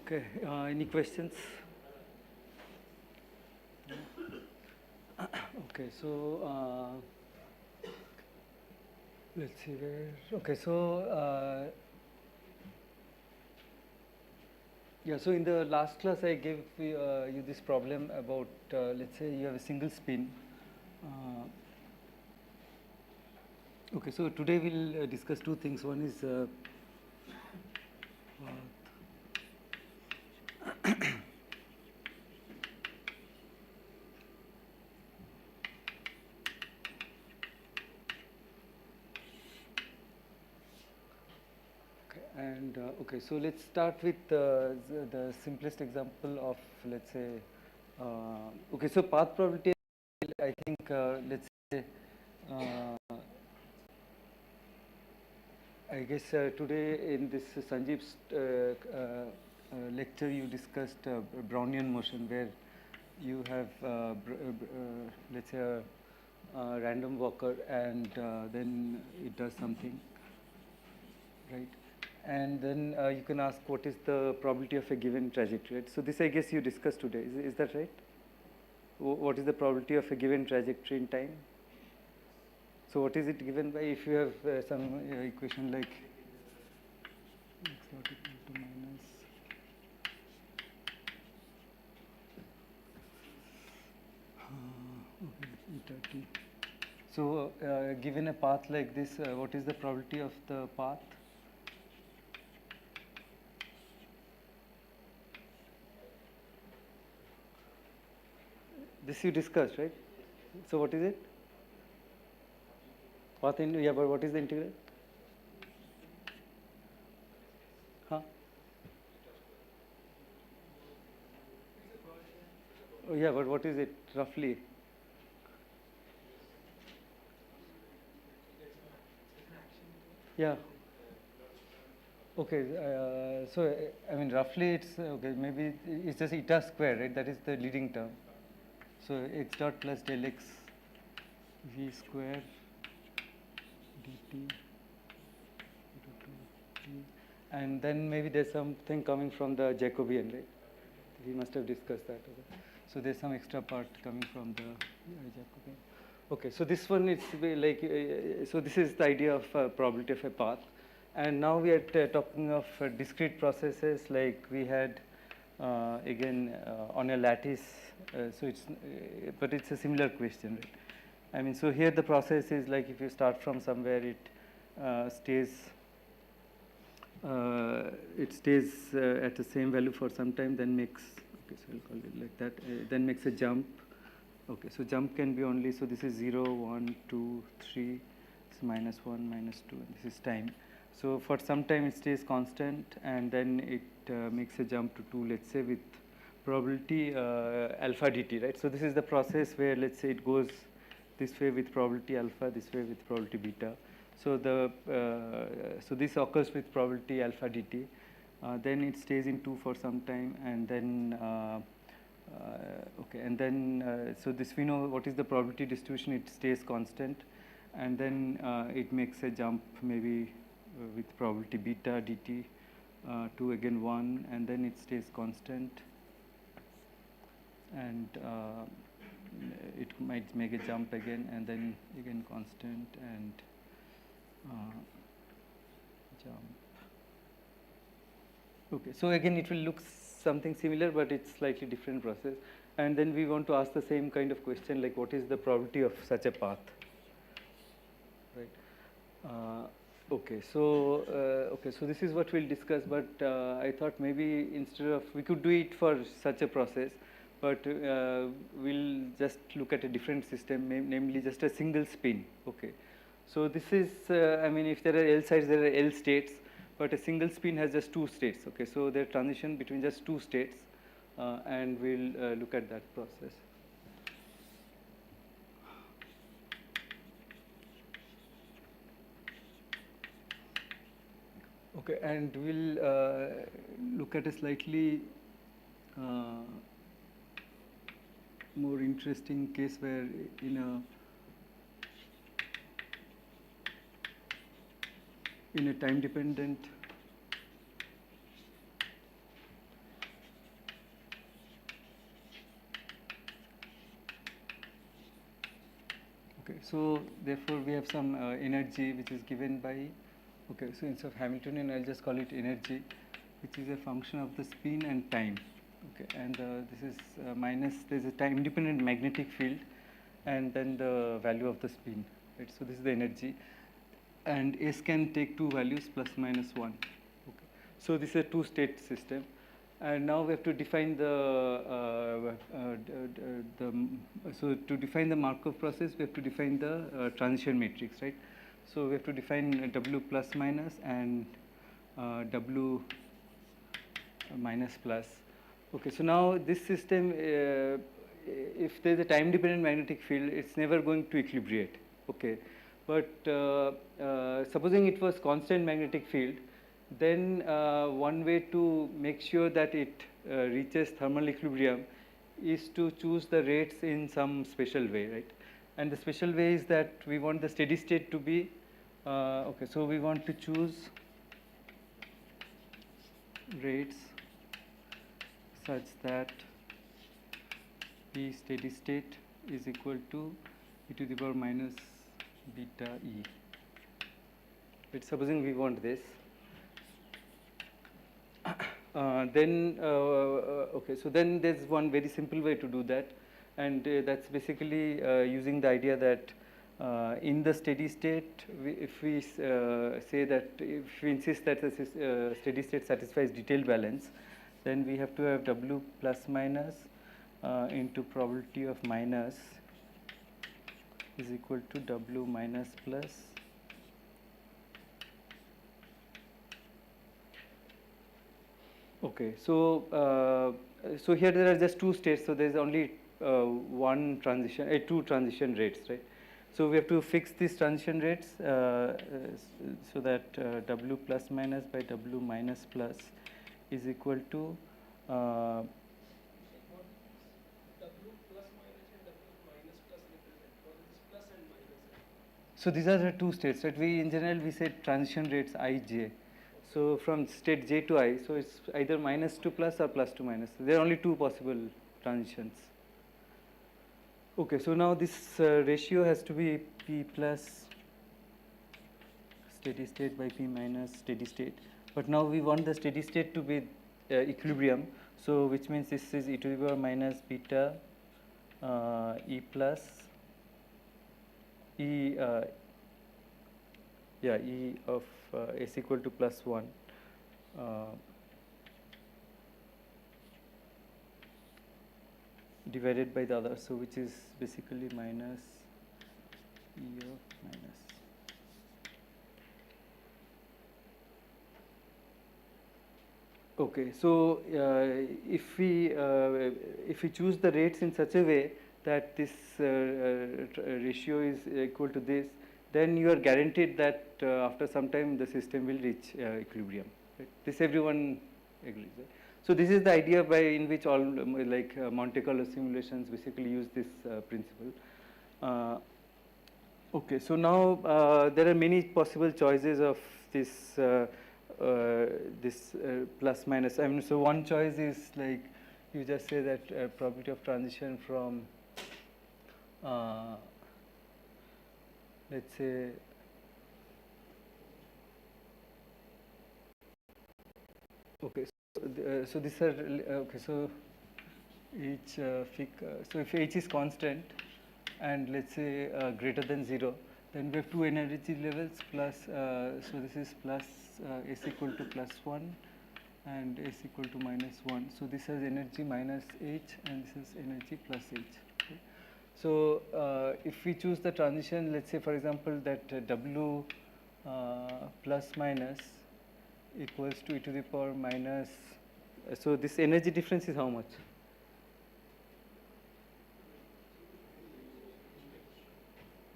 Okay, any questions? Okay, so let's see where. Okay, so yeah, so in the last class I gave you this problem about let's say you have a single spin. Okay, so today we'll discuss two things. One is and okay, so let's start with the simplest example of, let's say, okay, so path probability, I think, let's say, I guess today in this Sanjeev's lecture you discussed Brownian motion, where you have, let's say, a random walker, and then it does something, right? And then you can ask what is the probability of a given trajectory. Right? So this I guess you discussed today. Is that right? What is the probability of a given trajectory in time? So what is it given by? If you have some equation like x dot equal to minus eta t. So given a path like this, what is the probability of the path? This you discussed, right? So what is it? Path in, yeah, but what is the integral? Huh? Oh, yeah, but what is it roughly? Yeah. Okay. So I mean, roughly it's okay. Maybe it's just eta square, right? That is the leading term. So x dot plus del x v square dt, and then maybe there's something coming from the Jacobian, right? We must have discussed that. Okay. So there's some extra part coming from the Jacobian. Okay, so this one is like, so this is the idea of probability of a path. And now we are talking of discrete processes, like we had again on a lattice. So it's, but it's a similar question, right? I mean, so here the process is like if you start from somewhere, it stays at the same value for some time, then makes, okay, so I'll call it like that, then makes a jump. Okay, so jump can be only, so this is 0, 1, 2, 3, it's minus 1, minus 2, and this is time. So for some time it stays constant, and then it makes a jump to 2, let's say, with probability alpha dt, right? So this is the process where, let's say, it goes this way with probability alpha, this way with probability beta. So the so this occurs with probability alpha dt. Then it stays in 2 for some time, and then okay, and then so this we know what is the probability distribution. It stays constant, and then it makes a jump maybe with probability beta dt to again 1, and then it stays constant, and it might make a jump again, and then again constant, and jump. Okay, so again it will look something similar, but it's slightly different process. And then we want to ask the same kind of question, like what is the probability of such a path, right? Okay, so this is what we'll discuss. But I thought maybe instead of, we could do it for such a process, but we'll just look at a different system, namely just a single spin. Okay, so this is, I mean, if there are L sides, there are L states, but a single spin has just 2 states. Okay, so they transition between just 2 states, and we'll look at that process. Okay, and we'll look at a slightly more interesting case where in a time dependent Okay, so therefore we have some energy which is given by, okay, so instead of Hamiltonian I'll just call it energy, which is a function of the spin and time. Okay, and this is minus, there's a time independent magnetic field and then the value of the spin, right? So this is the energy, and S can take two values plus minus 1. Okay. So this is a two-state system, and now we have to define so to define the Markov process we have to define the transition matrix, right? So we have to define W plus minus and W minus plus. Okay, so now this system, if there is a time dependent magnetic field, it's never going to equilibrate. Okay, but supposing it was constant magnetic field, then one way to make sure that it reaches thermal equilibrium is to choose the rates in some special way, right? And the special way is that we want the steady state to be okay, so we want to choose rates such that P steady state is equal to e to the power minus beta e. But supposing we want this, then okay, so then there's one very simple way to do that, and that's basically using the idea that in the steady state, if we say that, if we insist that the steady state satisfies detailed balance, then we have to have W plus minus into probability of minus is equal to W minus plus okay. So so here there are just two states, so there is only one transition, two transition rates, right? So we have to fix these transition rates so that W plus minus by W minus plus is equal to W plus minus and W minus plus represent. What is this plus and minus? so these are the two states, right? We in general we said transition rates ij. So from state j to I, so it's either minus to plus or plus to minus. There are only two possible transitions. Okay, so now this ratio has to be P plus steady state by P minus steady state. But now we want the steady state to be equilibrium. So which means this is e to the power minus beta e plus e e of s equal to plus 1 divided by the other, so which is basically minus e of minus. Okay, so if we choose the rates in such a way that this ratio is equal to this, then you are guaranteed that after some time the system will reach equilibrium. Right? This everyone agrees. Right? So this is the idea by in which all like Monte Carlo simulations basically use this principle. Okay, so now there are many possible choices of this plus minus. I mean, so one choice is like you just say that probability of transition from let's say okay. So these are okay. So each so if h is constant and let's say greater than 0, then we have two energy levels plus so this is plus s equal to plus 1 and s equal to minus 1. So this has energy minus h and this is energy plus h. Okay. So if we choose the transition, let's say for example that W plus minus equals to e to the power minus, so this energy difference is how much?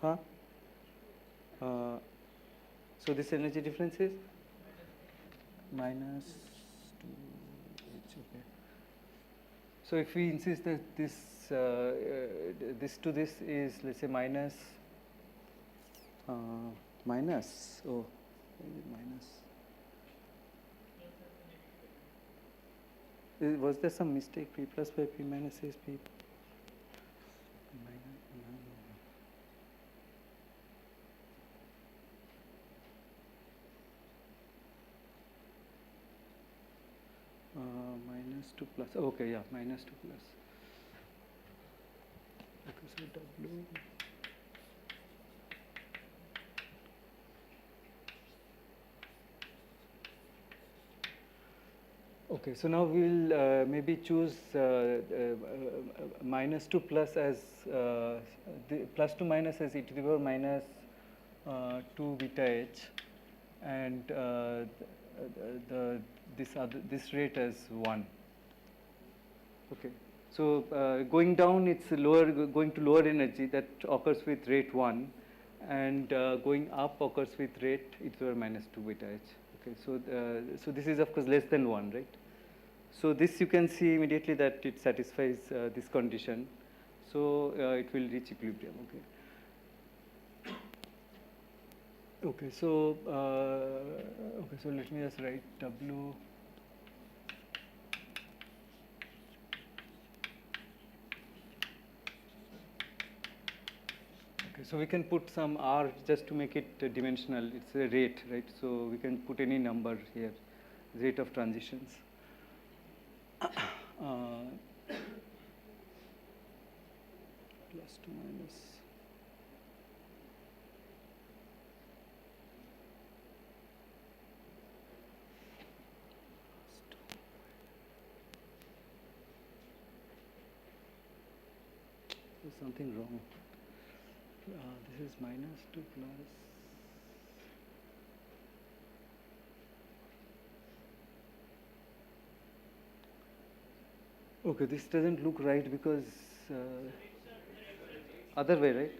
Huh? So this energy difference is minus 2h. Okay. So if we insist that this this to this is, let's say, minus minus minus. Was there some mistake? P plus by P minus is P minus. -2 plus. Okay, yeah, -2 plus. Okay, so W. Okay, so now we'll maybe choose -2 plus as the plus to minus as e to the power minus 2 beta h, and this rate as 1. Okay, so going down it's going to lower energy that occurs with rate 1, and going up occurs with rate e to the power minus 2 beta h. Okay, so this is of course less than 1, right? So this you can see immediately that it satisfies this condition. So it will reach equilibrium. Okay. Okay. So So let me just write W. Okay. So we can put some R just to make it dimensional. It's a rate, right? So we can put any number here. Rate of transitions. Plus to minus. There's something wrong. This is -2 plus. Okay, this doesn't look right because other way, right?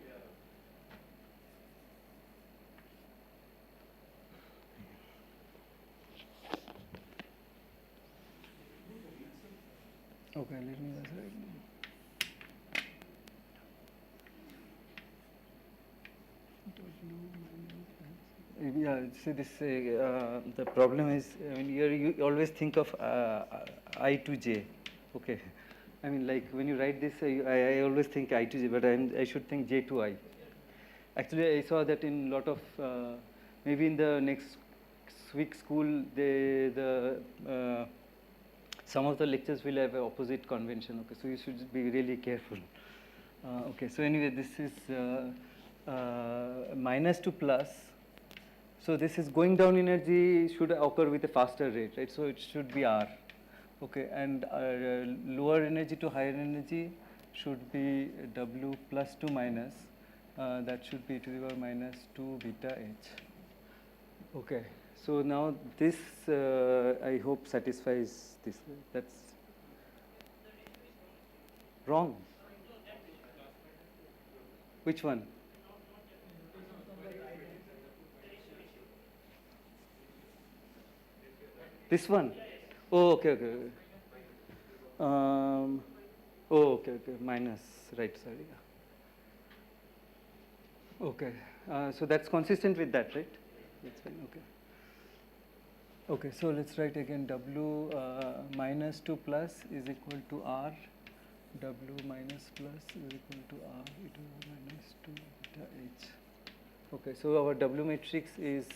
Okay, let me just write. Yeah, see this. The problem is, I mean, you always think of I to j. Okay, I mean, like when you write this, I always think I to j, but I should think j to I. Actually, I saw that in a lot of maybe in the next week school, some of the lectures will have an opposite convention. Okay, so you should be really careful. Okay, so anyway, this is -2 plus. So this is going down energy should occur with a faster rate, right? So it should be R. Okay, and lower energy to higher energy should be W plus 2 minus. That should be to the power minus 2 beta h. Okay, so now this I hope satisfies this. That's wrong. Which one? This one? Oh, okay, okay. Oh, okay, okay. Minus, right, sorry. Okay. So that's consistent with that, right? That's fine, okay. Okay, so let's write again W minus 2 plus is equal to R. W minus plus is equal to R e to the minus 2 beta H. Okay, so our W matrix is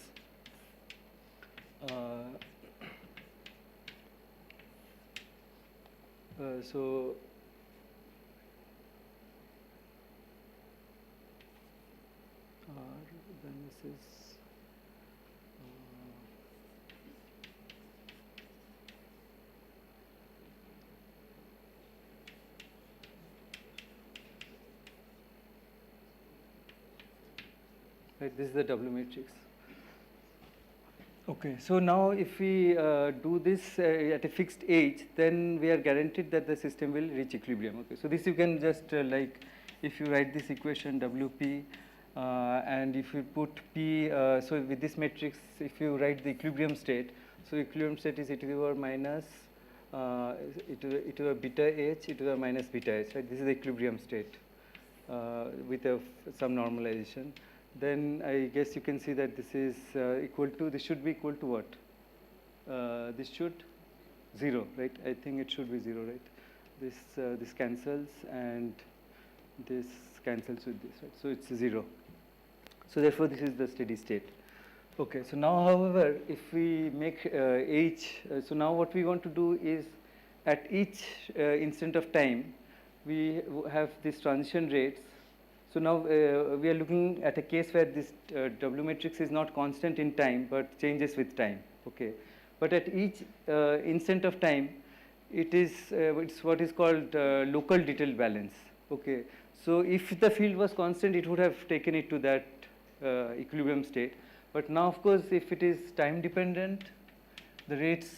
so R, then this is right, this is the W matrix. Okay, so now if we do this at a fixed age, then we are guaranteed that the system will reach equilibrium. Okay, so this you can just like if you write this equation WP and if you put P, so with this matrix, if you write the equilibrium state, so equilibrium state is e to the power minus e to the beta h e to the minus beta h, right? This is the equilibrium state with some normalization. Then I guess you can see that this is equal to, this should be equal to what? This should 0, right? I think it should be 0, right? This cancels and this cancels with this, right? So it's 0. So therefore this is the steady state. Okay, so now however, if we make H, so now what we want to do is at each instant of time, we have these transition rates. So now we are looking at a case where this W matrix is not constant in time, but changes with time. Okay, but at each instant of time, it's what is called local detailed balance. Okay, so if the field was constant, it would have taken it to that equilibrium state. But now, of course, if it is time dependent, the rates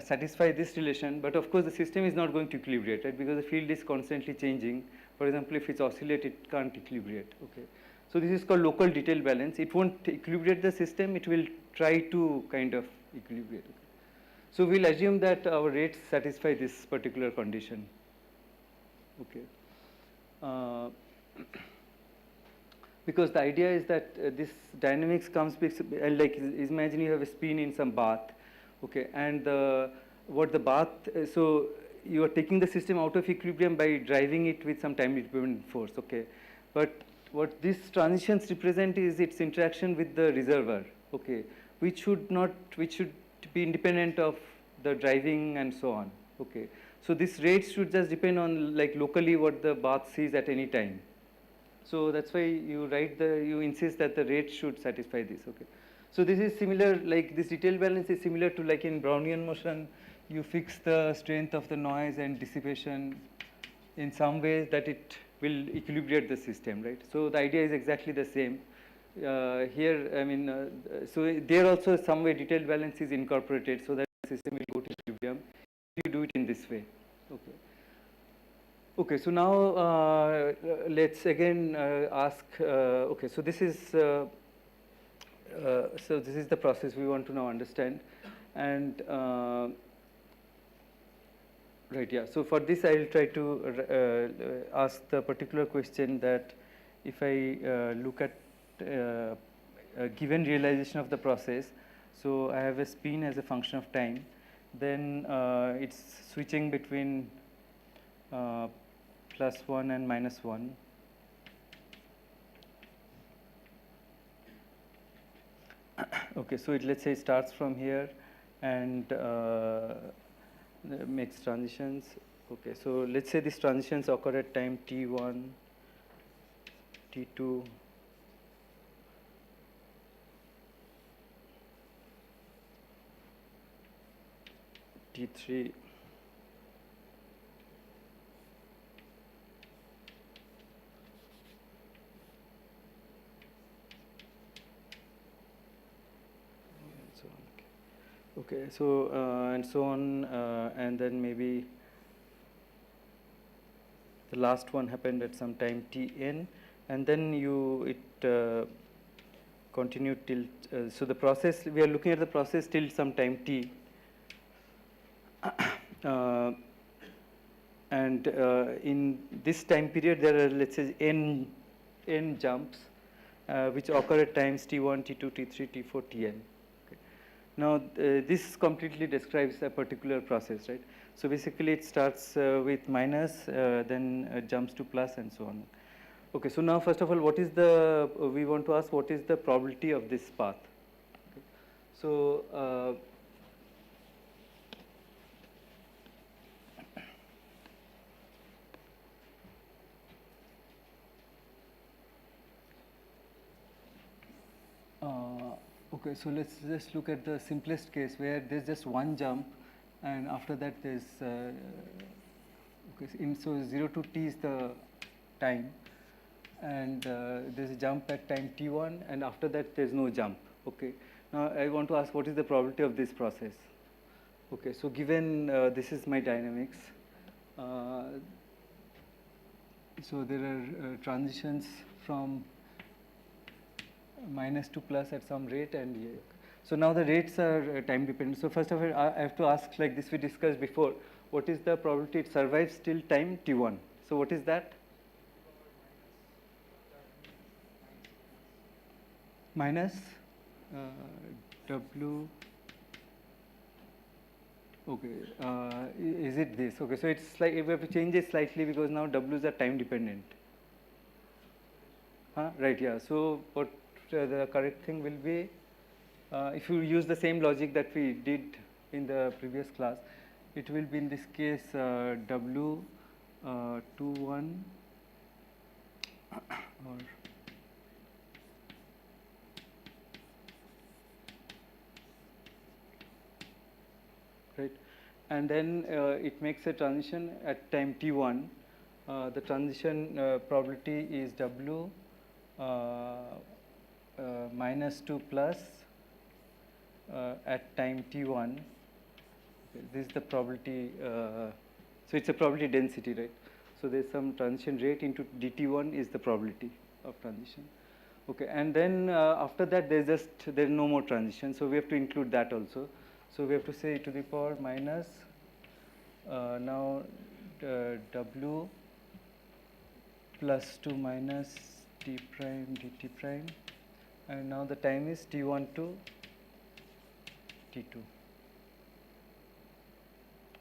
satisfy this relation, but of course the system is not going to equilibrate, right? Because the field is constantly changing. For example, if it's oscillate, it can't equilibrate. Okay, so this is called local detail balance. It won't equilibrate the system. It will try to kind of equilibrate. Okay. So we'll assume that our rates satisfy this particular condition. Okay. Because the idea is that this dynamics comes like imagine you have a spin in some bath. Okay, and what the bath, so you are taking the system out of equilibrium by driving it with some time dependent force. Okay, but what these transitions represent is its interaction with the reservoir. Okay, which should be independent of the driving and so on. Okay, so this rates should just depend on like locally what the bath sees at any time. So that's why you insist that the rate should satisfy this. Okay. So this is similar, like this detail balance is similar to like in Brownian motion, you fix the strength of the noise and dissipation in some ways that it will equilibrate the system, right? So the idea is exactly the same. Here, I mean, so there also some way detail balance is incorporated so that the system will go to equilibrium. You do it in this way. Okay. Okay, so now let's again ask. Okay, so this is the process we want to now understand, and right, yeah. So for this, I will try to ask the particular question that if I look at a given realization of the process, so I have a spin as a function of time, then it's switching between +1 and -1. Okay, so let's say it starts from here and makes transitions. Okay, so let's say these transitions occur at time t1, t2, t3, okay, so and so on, and then maybe the last one happened at some time tn, and then it continued till, so the process, we are looking at the process till some time t, and in this time period there are, let's say, n jumps which occur at times t1, t2, t3, t4, tn. Now, this completely describes a particular process, right? So basically, it starts with minus, then jumps to plus, and so on. Okay, so now, first of all, what is the, we want to ask what is the probability of this path? Okay. So, okay, so let's just look at the simplest case where there's just one jump, and after that there's okay, so 0 to t is the time, and there's a jump at time t1, and after that there's no jump. Okay, now I want to ask what is the probability of this process. Okay, so given this is my dynamics, so there are transitions from minus to plus at some rate, and yeah. So now the rates are time dependent. So first of all, I have to ask, like this we discussed before, what is the probability it survives till time t1? So what is that? Minus w. Okay, is it this? Okay, so it's like we have to change it slightly because now w's are time dependent. Right, yeah. So what the correct thing will be, if you use the same logic that we did in the previous class, it will be in this case W 21 or right, and then it makes a transition at time t1. The transition probability is W minus 2 plus at time t1. Okay, this is the probability, so it's a probability density, right? So there's some transition rate into dt1 is the probability of transition. Okay, and then after that there's no more transition, so we have to include that also. So we have to say e to the power minus now W plus 2 minus t prime dt prime, and now the time is t1 to t2.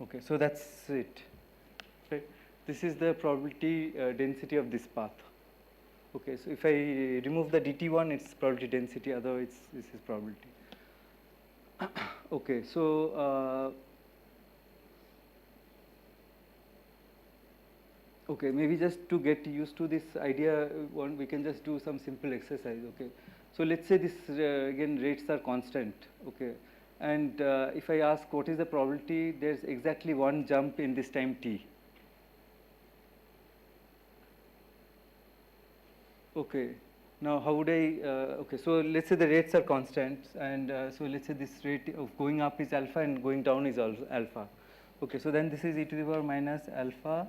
Okay, so that's it. Right. This is the probability density of this path. Okay, so if I remove the dt1, it's probability density, otherwise this is probability. Okay, so okay, maybe just to get used to this idea, we can just do some simple exercise. Okay, so let's say this again rates are constant. Okay, and if I ask what is the probability, there's exactly one jump in this time t. Okay, now how would I, okay, so let's say the rates are constant, and so let's say this rate of going up is alpha and going down is also alpha. Okay, so then this is e to the power minus alpha,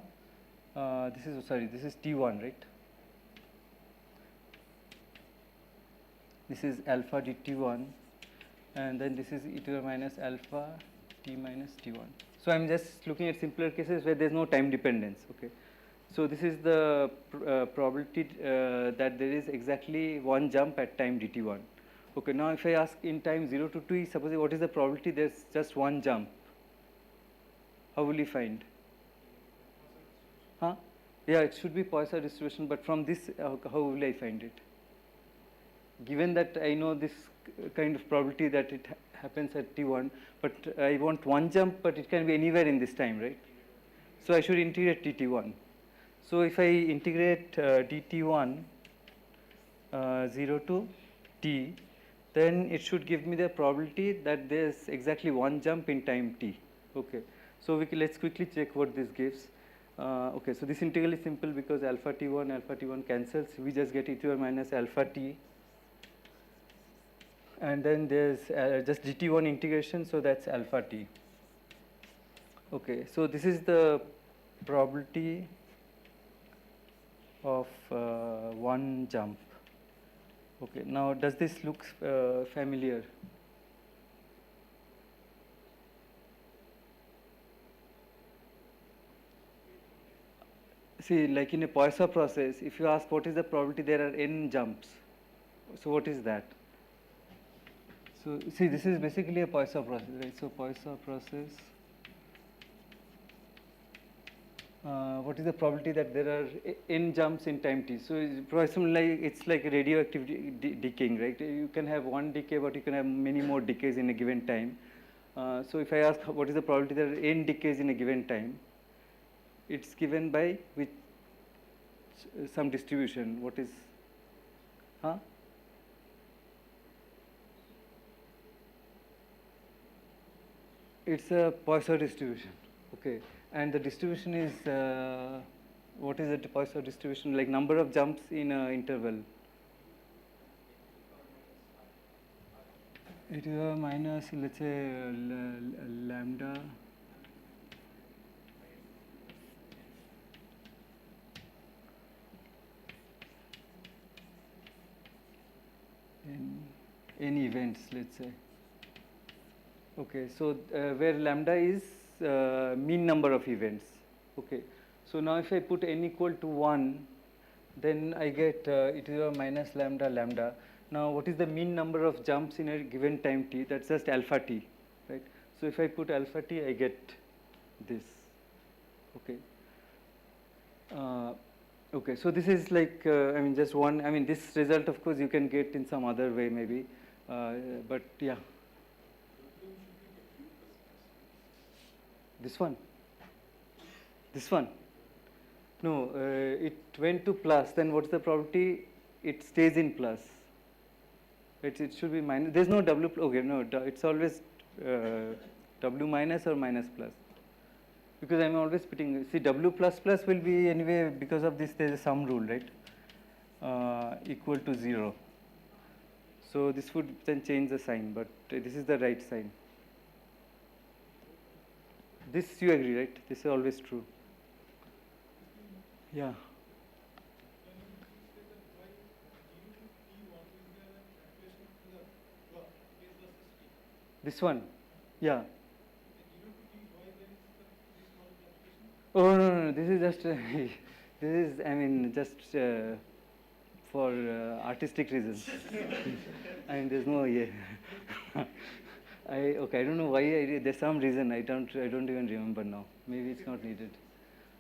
this is t1, right? This is alpha dt1, and then this is e to the power minus alpha t minus t1. So I'm just looking at simpler cases where there's no time dependence. Okay, so this is the probability that there is exactly one jump at time dt1. Okay, now if I ask in time 0 to t, suppose what is the probability there's just one jump? How will you find? Huh? Yeah, it should be Poisson distribution, but from this, how will I find it? Given that I know this kind of probability that it happens at t1, but I want one jump, but it can be anywhere in this time, right? So I should integrate dt1. So if I integrate dt1 0 to t, then it should give me the probability that there's exactly one jump in time t. Okay, so let's quickly check what this gives. Okay, so this integral is simple because alpha t1 cancels. We just get e to the power minus alpha t, and then there's just dt1 integration, so that's alpha t. Okay, so this is the probability of one jump. Okay, now does this look familiar? See, like in a Poisson process, if you ask what is the probability there are n jumps, so what is that? So see, this is basically a Poisson process, right? So Poisson process, what is the probability that there are n jumps in time t? So it's like radioactive decaying, right? You can have one decay, but you can have many more decays in a given time. So if I ask what is the probability there are n decays in a given time, it's given by which some distribution. What is, huh? It's a Poisson distribution. Okay, and the distribution is what is the Poisson distribution? Like number of jumps in an interval. It is minus, let's say lambda in events, let's say. Okay, so where lambda is mean number of events. Okay, so now if I put n equal to 1, then I get e to the power minus lambda lambda. Now what is the mean number of jumps in a given time t? That's just alpha t, right? So if I put alpha t, I get this. Okay. Okay, so this is like I mean just one. I mean this result, of course, you can get in some other way maybe, but yeah. This one. This one. No, it went to plus. Then what's the probability? It stays in plus. It should be minus. There's no W. Okay, no, it's always W minus or minus plus. Because I'm always putting, see, W plus plus will be anyway, because of this, there's a sum rule, right? Equal to 0. So this would then change the sign, but this is the right sign. This you agree, right? This is always true. Yeah. This one? Yeah. Oh, no, this is just, this is, I mean, just for artistic reasons. I mean, there's no, yeah. Okay, I don't know why, there's some reason, I don't even remember now. Maybe it's not needed.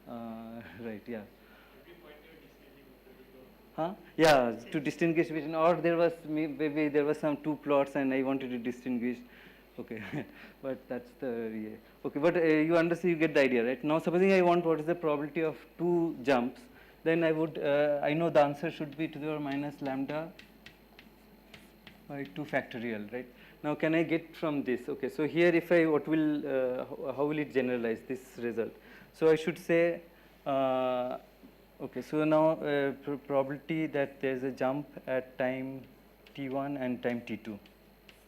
Right, yeah. Huh? Yeah, to distinguish between, or there was, maybe there was some two plots and I wanted to distinguish. Okay, but that's the, yeah. Okay, but you understand, you get the idea, right? Now, supposing I want what is the probability of two jumps, then I would, I know the answer should be to the power minus lambda by 2 factorial, right? Now, can I get from this? Okay, so here if I, what will, how will it generalize this result? So I should say, okay, so now probability that there is a jump at time t1 and time t2.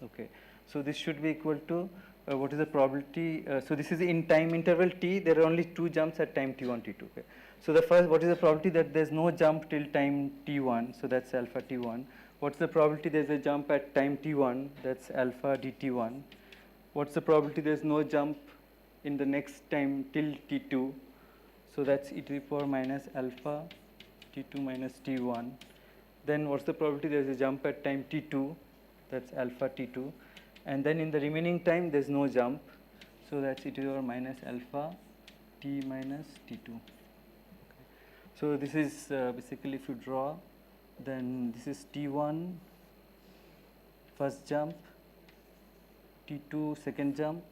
Okay, so this should be equal to what is the probability? So this is in time interval t. There are only two jumps at time t1, t2. Okay, so the first, what is the probability that there is no jump till time t1? So that's alpha t1. What's the probability there is a jump at time t1? That's alpha dt1. What's the probability there is no jump in the next time till t2? So that's e to the power minus alpha t2 minus t1. Then what's the probability there is a jump at time t2? That's alpha t2. And then in the remaining time there's no jump. So that's e to the power minus alpha t minus t2. Okay. So this is basically, if you draw, then this is t1 first jump, t2 second jump,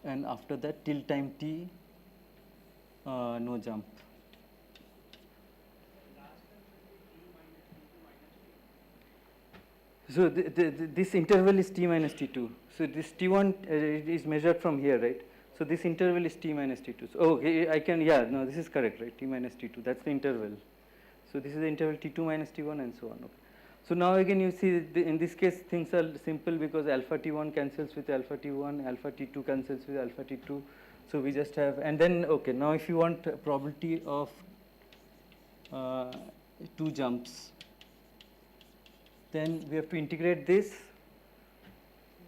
and after that till time t no jump. So this interval is t minus t2. So this t1 is measured from here, right? So this interval is t minus t2. So okay, I can, yeah, no, this is correct, right? T minus t2, that's the interval. So this is the interval t2 minus t1 and so on. Okay. So now again you see in this case things are simple because alpha t1 cancels with alpha t1, alpha t2 cancels with alpha t2. So we just have, and then, okay, now if you want probability of two jumps, then we have to integrate this,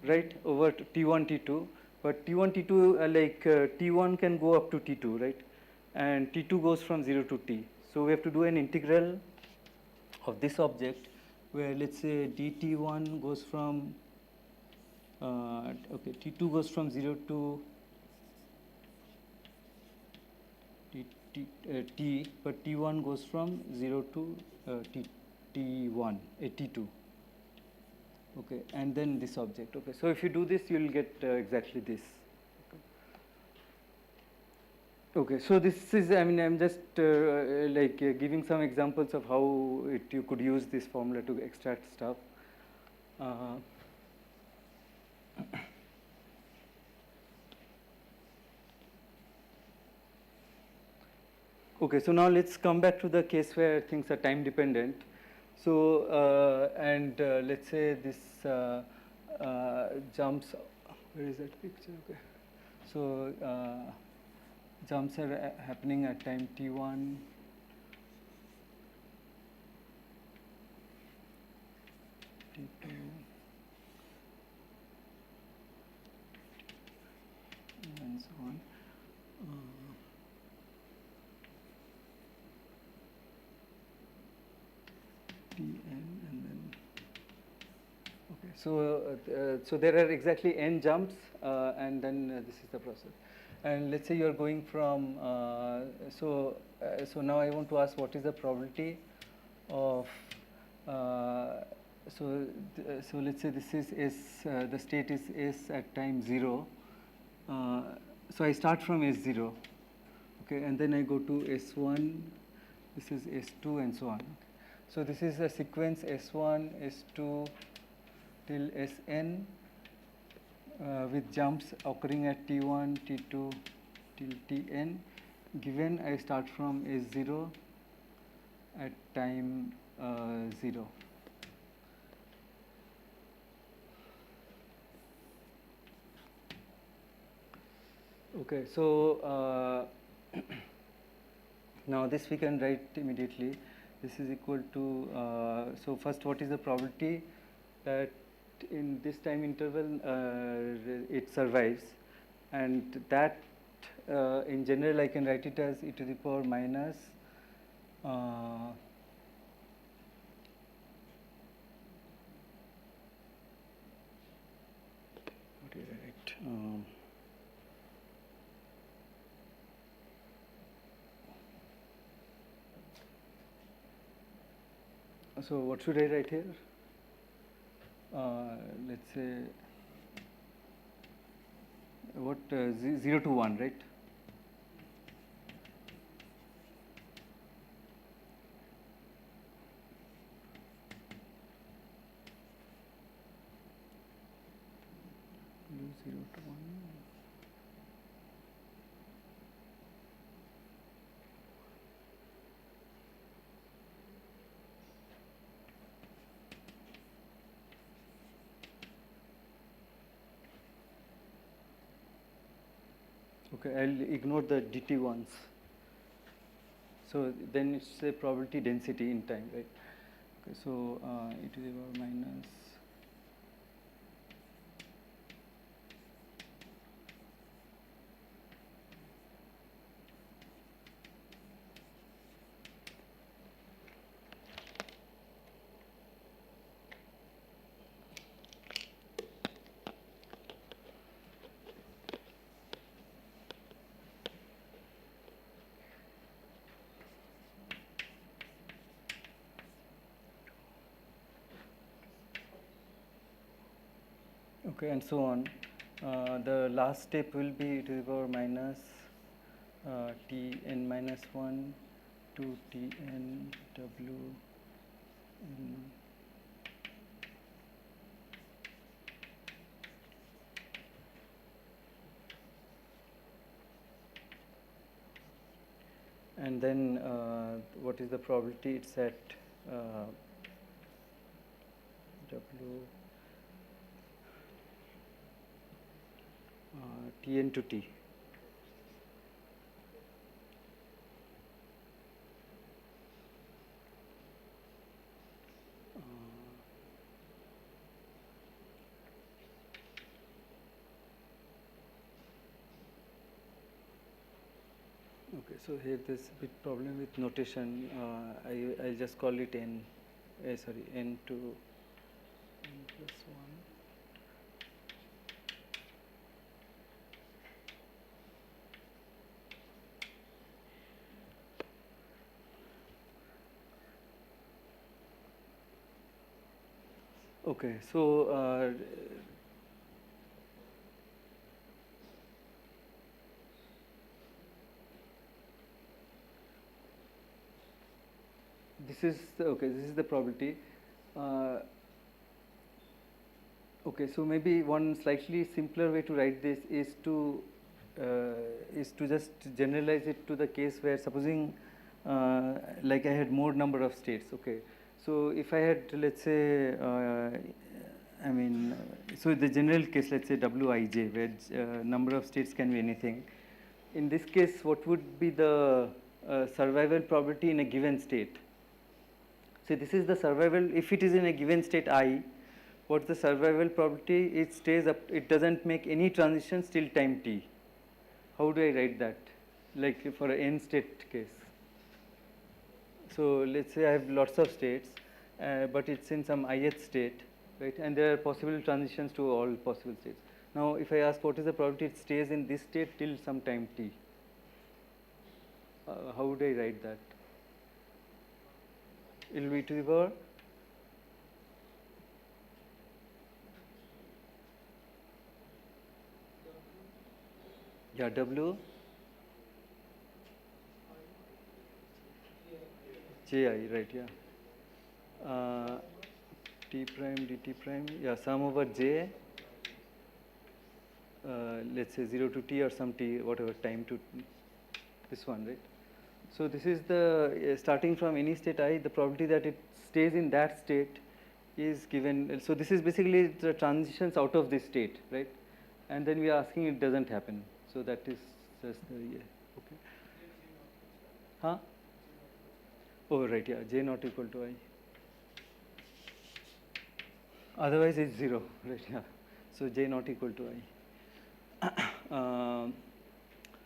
right, over to t1, t2. But t1, t2, t1 can go up to t2, right? And t2 goes from 0 to t. So we have to do an integral of this object where, let's say, dt1 goes from, okay, t2 goes from 0 to t, but t1 goes from 0 to t1, t2. Okay, and then this object. Okay, so if you do this, you will get exactly this. Okay, so this is, I mean, I'm just giving some examples of how you could use this formula to extract stuff. Okay, so now let's come back to the case where things are time dependent. So, let's say this jumps, where is that picture? Okay. So, jumps are happening at time t1, t2, and so on. Tn, and then, okay, so there are exactly n jumps, and then this is the process. And let's say you are going from, so now I want to ask what is the probability of, so let's say this is S, the state is S at time 0, So I start from S0, okay, and then I go to S1, this is S2 and so on. Okay. So this is a sequence S1, S2 till Sn with jumps occurring at T1, T2 till Tn. Given I start from S0 at time 0. Okay, so now this we can write immediately. This is equal to, so first what is the probability that in this time interval it survives, and that in general I can write it as e to the power minus what did I write? So what should I write here? Let's say what 0 to 1, right? Do 0 to 1. Okay, I'll ignore the dt ones. So then it's a probability density in time, right? Okay, so e to the power minus okay, and so on. The last step will be e to the power minus Tn minus 1 to Tn W n. And then what is the probability? It's at W Tn to T. Okay, so here there's a bit problem with notation. I'll just call it n, sorry, n to n plus 1. Okay, so this is okay. This is the probability. Okay, so maybe one slightly simpler way to write this is to just generalize it to the case where supposing like I had more number of states. Okay, so if I had, let's say I mean, so the general case, let's say Wij, where number of states can be anything. In this case, what would be the survival probability in a given state? So this is the survival. If it is in a given state I, what's the survival probability? It stays up. It doesn't make any transitions till time t. How do I write that? Like for an n state case. So let's say I have lots of states, but it's in some ith state, right? And there are possible transitions to all possible states. Now, if I ask what is the probability it stays in this state till some time t, how would I write that? It will be to the power Yeah, W Ji, right, yeah. T prime dt prime, yeah, sum over J, let's say 0 to t or some t, whatever time to this one, right? So this is the starting from any state I, the probability that it stays in that state is given. So this is basically the transitions out of this state, right? And then we are asking it doesn't happen. So that is just the, yeah, okay. Huh? Oh, right, yeah, J not equal to I. Otherwise it's 0, right, yeah. So J not equal to I.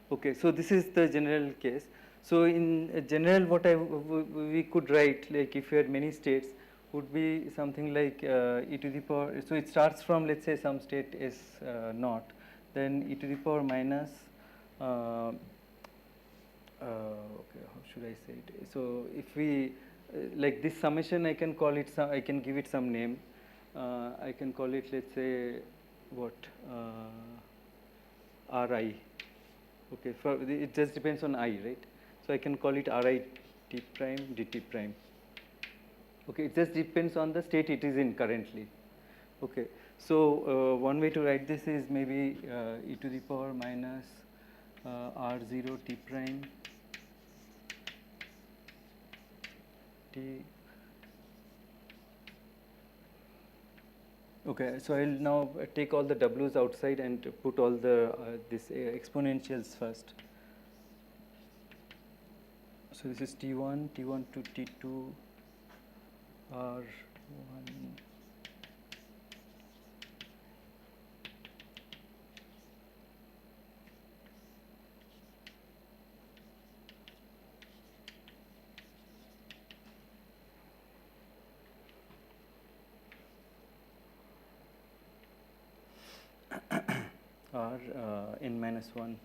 Okay, so this is the general case. So in general, what we could write, like if you had many states, would be something like e to the power. So it starts from, let's say, some state is naught, then e to the power minus. Okay, how should I say it? So if we like this summation, I can call it some. I can give it some name. I can call it, let's say, what Ri. Okay, it just depends on I, right? So I can call it Ri t prime dt prime. Okay, it just depends on the state it is in currently. Okay, so one way to write this is maybe e to the power minus r0 t prime t. Okay, so I'll now take all the w's outside and put all the this exponentials first. So this is T1, T1 to T2, R1. R n minus 1.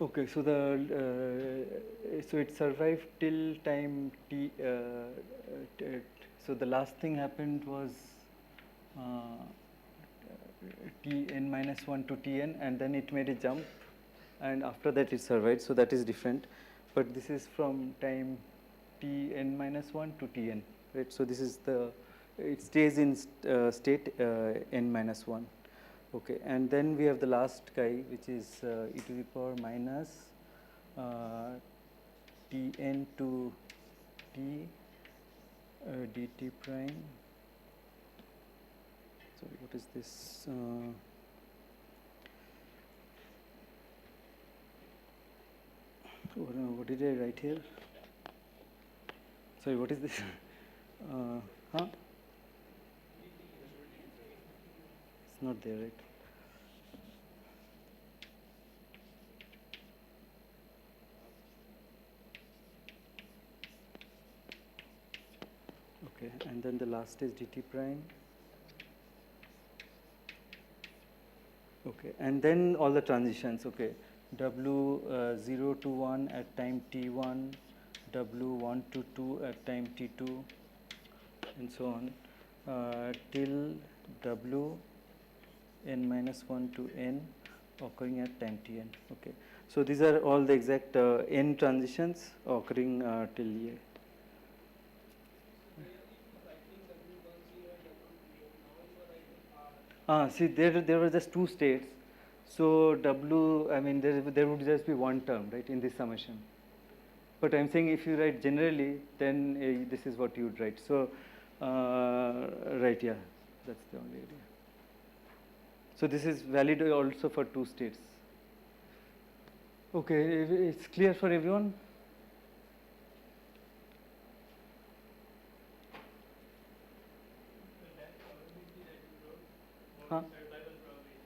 Okay, so so it survived till time t. So the last thing happened was t n minus 1 to t n, and then it made a jump, and after that it survived. So that is different, but this is from time t n minus 1 to t n, right? So this is it stays in state n minus 1. Okay, and then we have the last guy, which is e to the power minus Tn to t dt prime. Sorry, what is this? What did I write here? Sorry, what is this? Huh? It's not there, right? Okay, and then the last is dt prime. Okay, and then all the transitions. Okay, W0 to 1 at time t1, W1 to 2 at time t2, and so on till W n minus 1 to n occurring at time tn. Okay, so these are all the exact n transitions occurring till a. See, there were just two states. So W, I mean, there would just be one term, right, in this summation. But I'm saying if you write generally, then this is what you would write. So, right, yeah, that's the only idea. So this is valid also for two states. Okay, it's clear for everyone? Huh? Survival probability.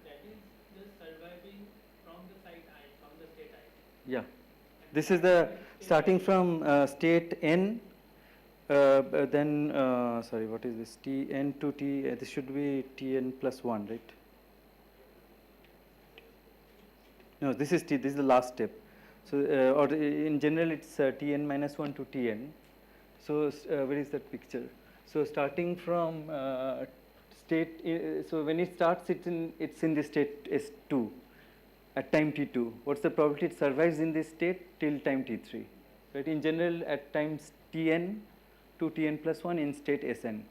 That is just surviving from the site I, from the state I. Yeah. This is the starting from state n, then, sorry, what is this? Tn to t, this should be Tn plus 1, right? No, this is T, this is the last step. So, or in general, it's Tn minus 1 to Tn. So, where is that picture? So starting from state, so when it starts, it's in the state S2 at time t2. What's the probability it survives in this state till time t3? Right? In general, at times tn to tn plus 1 in state Sn.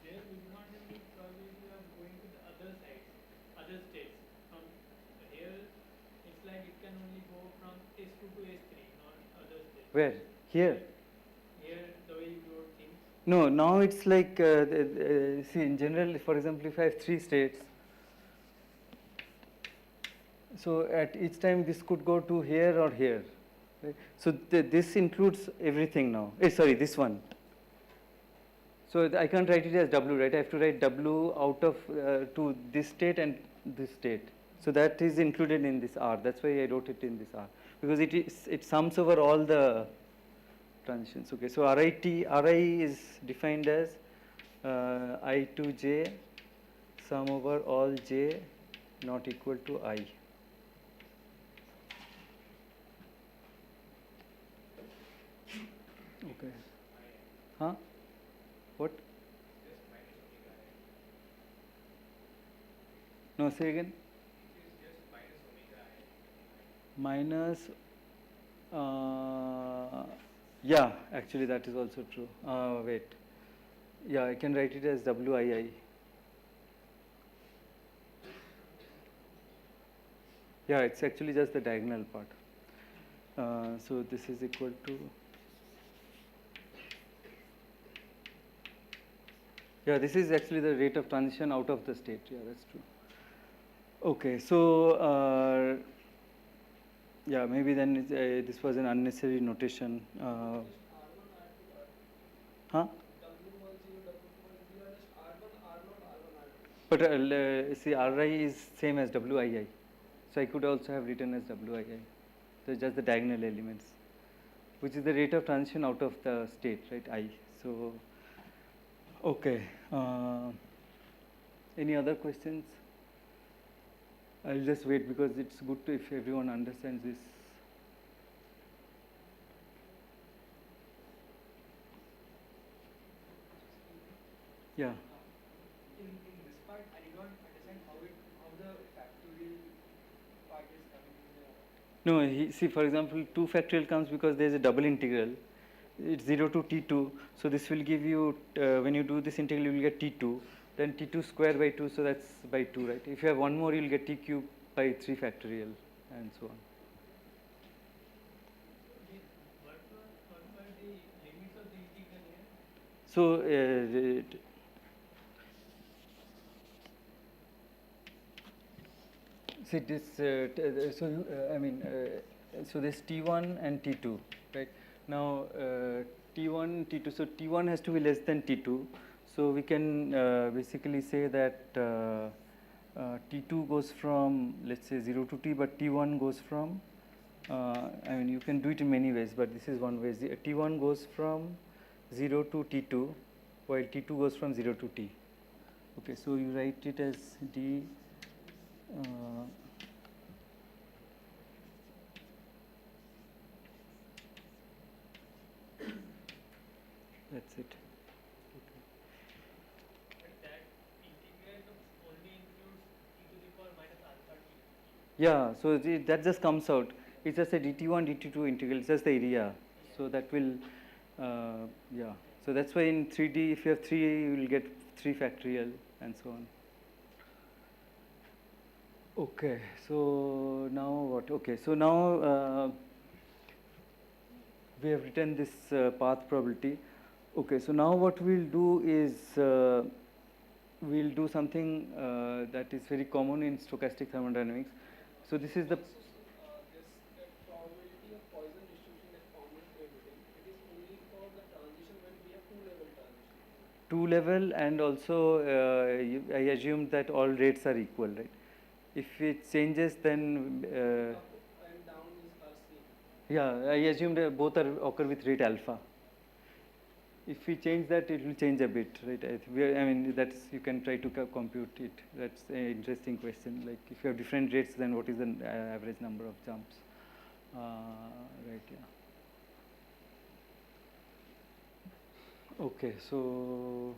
There we do not have any probability of going to the other sides, other states. From here, it's like it can only go from S2 to S3, not other states. Where? Here? Here, the way you wrote things. No, now it's like, see, in general, for example, if I have 3 states, so at each time this could go to here or here. Right? So this includes everything now. Sorry, this one. So I can't write it as W, right? I have to write W out of to this state and this state. So that is included in this R. That's why I wrote it in this R, because it sums over all the transitions. Okay, so Ri is defined as I to j sum over all j not equal to I. Okay. Huh? What? No, say again. Minus, yeah, actually that is also true. Wait. Yeah, I can write it as Wii. Yeah, it's actually just the diagonal part. So this is equal to, yeah, this is actually the rate of transition out of the state. Yeah, that's true. Okay, so yeah, maybe then this was an unnecessary notation. Huh? But see, Ri is same as Wii. So I could also have written as Wii. So just the diagonal elements, which is the rate of transition out of the state, right? I. So, okay. Any other questions? I'll just wait because it's good to, if everyone understands this. Yeah. In this part, I did not understand how the factorial part is coming in the. No, see, for example, 2 factorial comes because there is a double integral. It's 0 to t2. So this will give you, when you do this integral, you will get t2. Then t2 square by 2, so that's by 2, right? If you have one more, you will get t cube by 3 factorial, and so on. What were the limits of the integral here? So, see this, I mean, so this T1 and T2, right? Now, T1, T2, so T1 has to be less than T2. So we can basically say that T2 goes from, let's say, 0 to T, but T1 goes from, I mean, you can do it in many ways, but this is one way. T1 goes from 0 to T2, while T2 goes from 0 to T. Okay, so you write it as D. That's it. That integral only includes e to the power minus alpha t. Yeah, so that just comes out. It's just a dt1, dt2 integral. It's just the area. So that will, yeah. So that's why in 3D, if you have 3, you will get 3 factorial and so on. Okay, so now what? Okay, so now we have written this path probability. Okay, so now what we'll do is we'll do something that is very common in stochastic thermodynamics. So this is the This probability of Poisson distribution that formed in everything, it is only for the transition when we have two-level transition. 2-level, and also I assumed that all rates are equal, right? If it changes, then Up and down are same. yeah, I assumed both occur with rate alpha. If we change that, it will change a bit, right? I mean, that's, you can try to compute it. That's an interesting question. Like, if you have different rates, then what is the average number of jumps? Right, yeah. Okay, so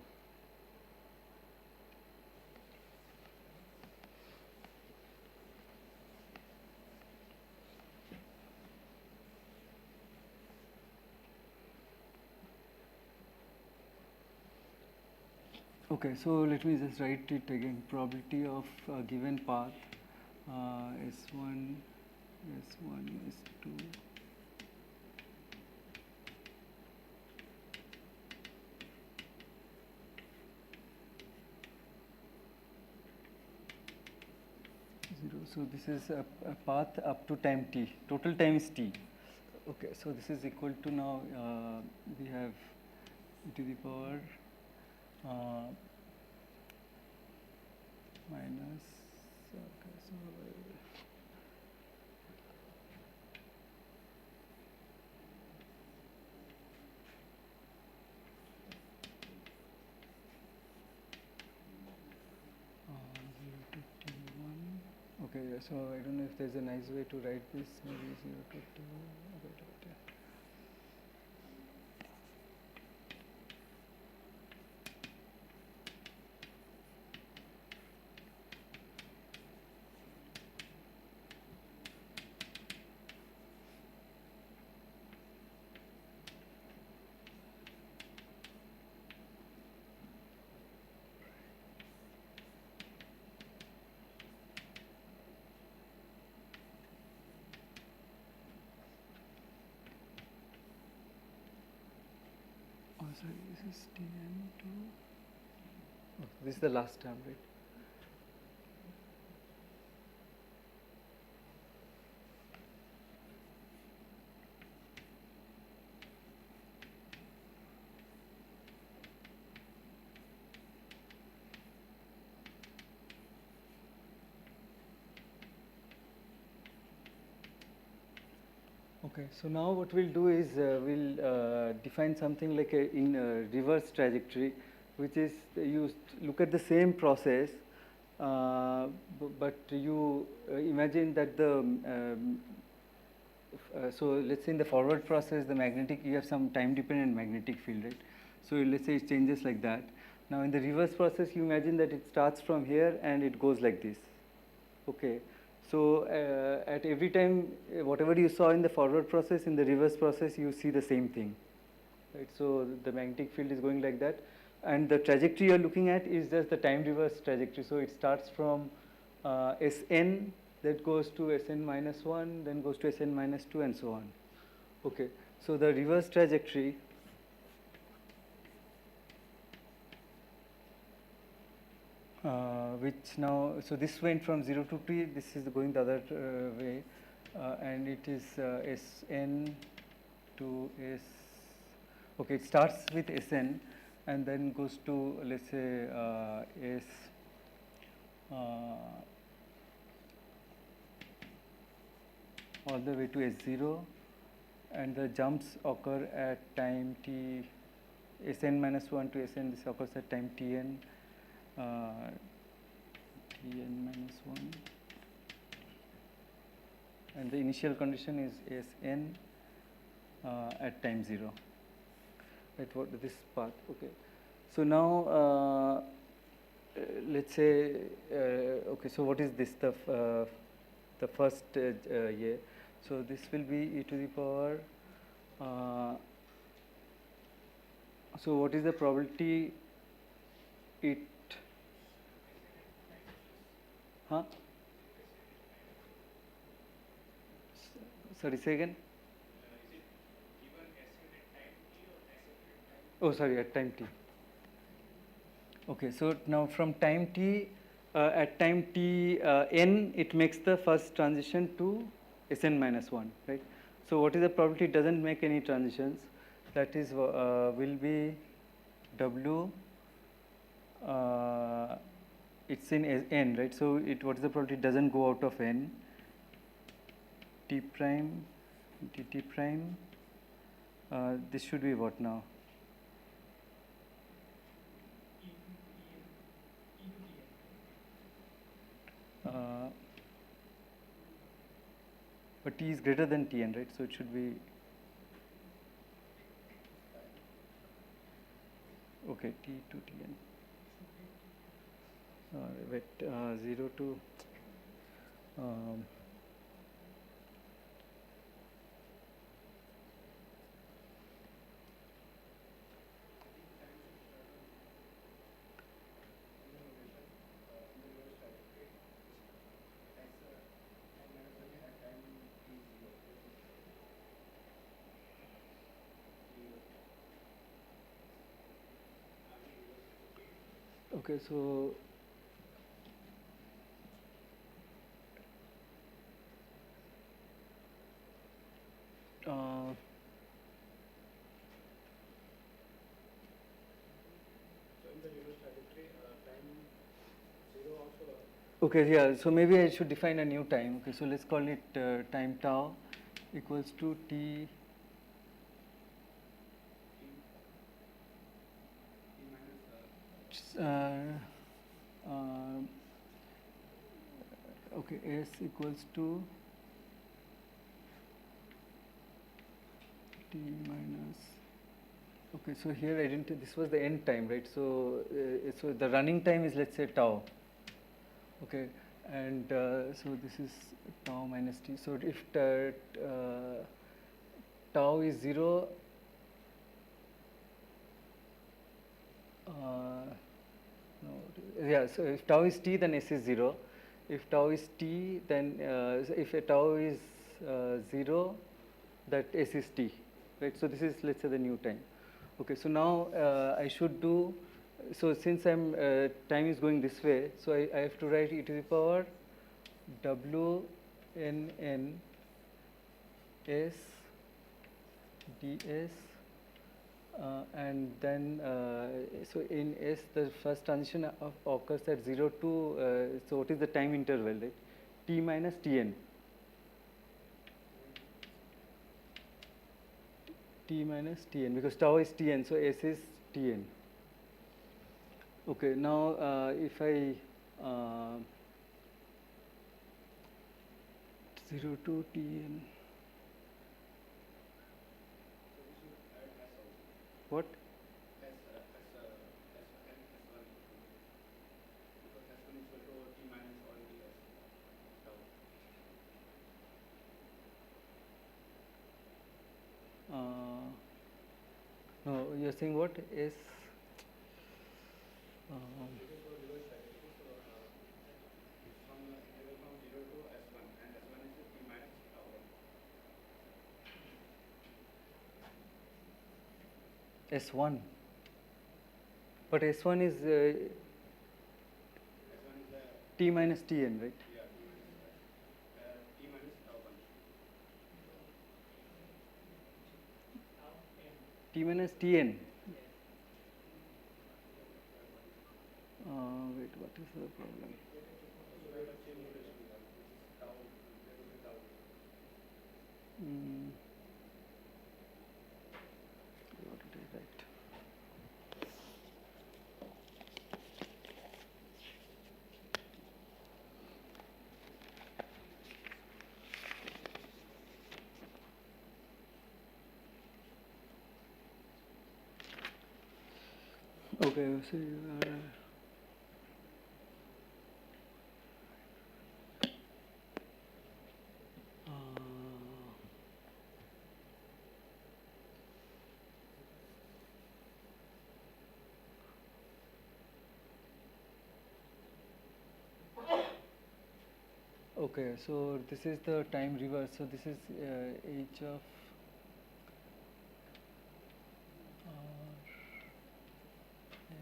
okay, so let me just write it again. Probability of a given path S1, S1, S2. So this is a path up to time t. Total time is t. Okay, so this is equal to now we have e to the power minus. Okay, so okay, so I don't know if there's a nice way to write this, maybe 0 to 2. Oh, sorry, this is Tn2. Oh, this is the last term, right? Okay, so now what we'll do is we'll define something like in a reverse trajectory, which is you look at the same process, but you imagine that the so let's say in the forward process, the magnetic, you have some time dependent magnetic field, right? So let's say it changes like that. Now in the reverse process, you imagine that it starts from here and it goes like this. Okay. So at every time, whatever you saw in the forward process, in the reverse process, you see the same thing, right? So the magnetic field is going like that, and the trajectory you're looking at is just the time reverse trajectory. So it starts from Sn, that goes to Sn minus 1, then goes to Sn minus 2, and so on. Okay. So the reverse trajectory which now, so this went from 0 to t, this is going the other way, and it is Sn to S. Okay, it starts with Sn and then goes to, let's say, S. All the way to S0, and the jumps occur at time t, Sn minus 1 to Sn, this occurs at time Tn. Tn minus 1, and the initial condition is Sn at time 0, right? What this path? Okay. So now let's say okay. So what is this? The first year. So this will be e to the power. So what is the probability? It. Huh? Sorry, say again. Is it given Sn at time t or Sn at time? Oh, sorry, at time t. Okay, so now from time t, at time t n, it makes the first transition to Sn minus 1, right? So what is the probability? It doesn't make any transitions. That is will be W. It's in n, right? So what is the probability? It doesn't go out of n. T prime, dt prime. This should be what now? But t is greater than Tn, right? So it should be Okay, t to tn. Wait, 0 to. Um, okay, so uh, okay, yeah, so maybe I should define a new time. Okay, so let's call it time tau equals to t. Uh, okay, s equals to t minus. Okay, so here I didn't. This was the end time, right? So, so the running time is, let's say, tau. Okay, and so this is tau minus t. So if tau is 0, no, yeah. So if tau is t, then s is 0. If tau is t, then if a tau is 0, that s is t, right? So this is, let's say, the new time. Okay, so now I should do. So since time is going this way, so I have to write e to the power w n n s ds. And then, so in S, the first transition occurs at 0 to, so what is the time interval, right? T minus Tn. T minus Tn, because tau is Tn, so S is Tn. Okay, now if I 0 to Tn. What? No, you're saying what is? S1. But S1 is T minus Tn, right? T minus Tn. Wait, what is the problem? What did I write? Okay, so okay, so this is the time reverse. So this is h of s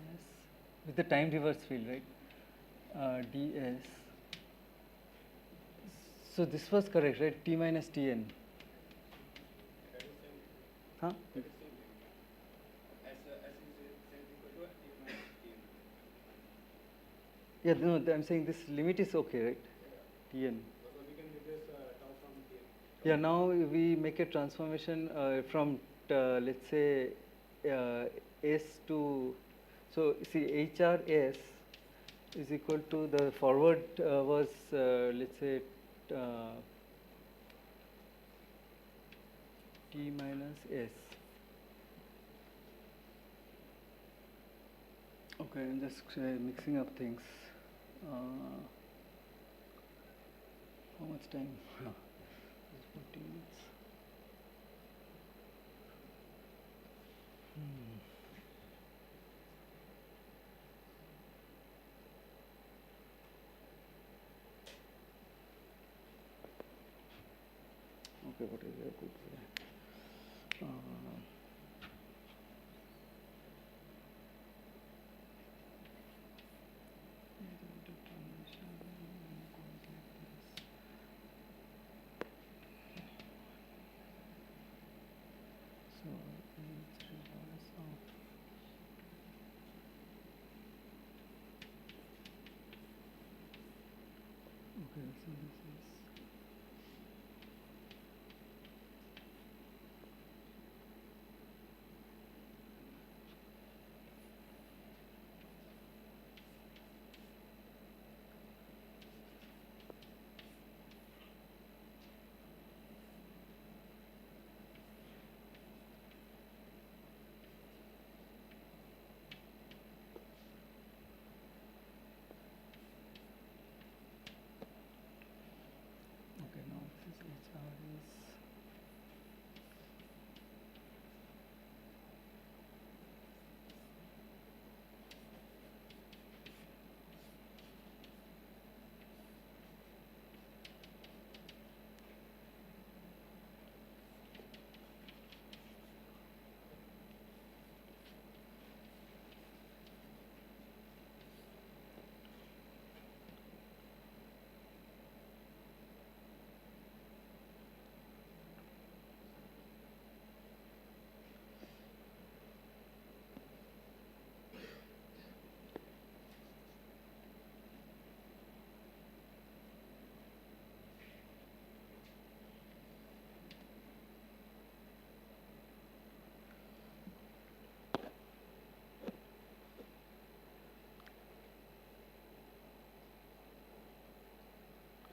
with the time reverse field, right? ds. So this was correct, right? T minus Tn. Huh? Yeah, no, I'm saying this limit is okay, right? Tn. Yeah, now we make a transformation from, let's say, S to, so see, HRS is equal to the forward was, let's say, T minus S. Okay, I'm just mixing up things. How much time? It's 15 minutes. Okay, what is I could say? So it's reverse of. Okay, so this is. Okay, now this is HR is.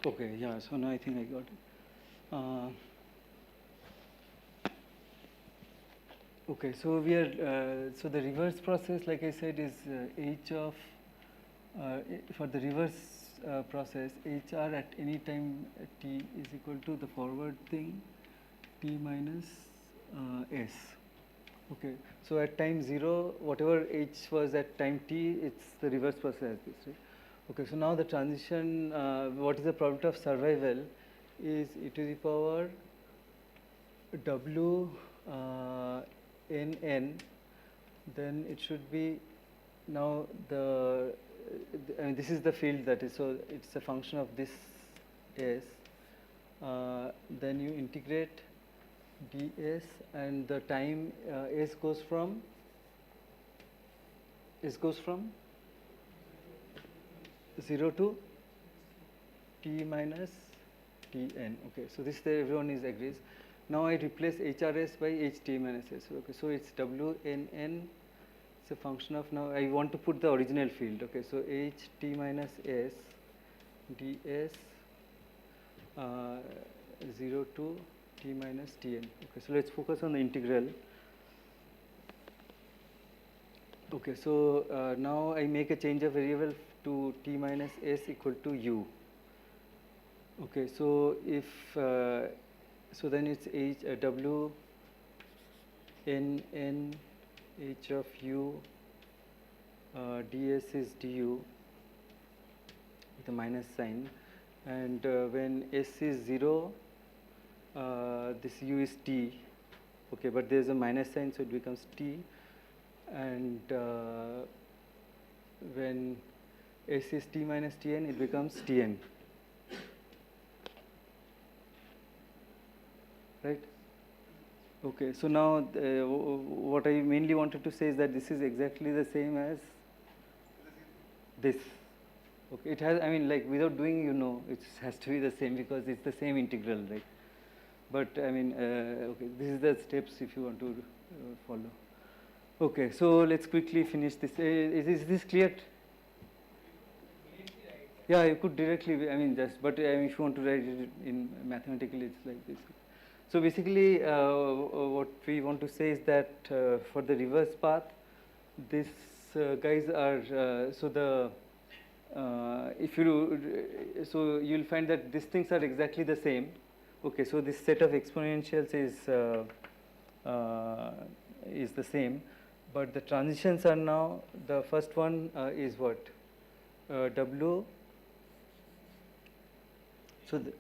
Okay, yeah, so now I think I got it. Okay, so we are, so the reverse process, like I said, is h of, for the reverse process, hr at any time t is equal to the forward thing, t minus s. Okay, so at time 0, whatever h was at time t, it's the reverse process as this, right? Okay, so now the transition, what is the probability of survival is e to the power w n, then it should be now I mean, this is the field that is, so it's a function of this s, then you integrate ds and the time s goes from 0 to t minus tn. Okay, so this everyone is agrees. Now I replace hrs by ht minus s. Okay, so it's wnn. It's a function of, now I want to put the original field. Okay, so ht minus s ds 0 to t minus tn. Okay, so let's focus on the integral. Okay, so now I make a change of variable to t minus s equal to u. Okay, so if so then it's w n n h of u ds is du with a minus sign, and when s is 0, this u is t. Okay, but there is a minus sign, so it becomes t, and when s is t minus tn, it becomes tn. Right? Okay, so now what I mainly wanted to say is that this is exactly the same as this. Okay, it has, I mean, like without doing, it has to be the same because it's the same integral, right? But I mean, okay, this is the steps if you want to follow. Okay, so let's quickly finish this. Is this clear? Yeah, you could directly, I mean, just, but if you want to write it in mathematically, it's like this. So basically, what we want to say is that for the reverse path, this guys are so the if you so you'll find that these things are exactly the same. Okay, so this set of exponentials is the same, but the transitions are now, the first one is what, W. So the,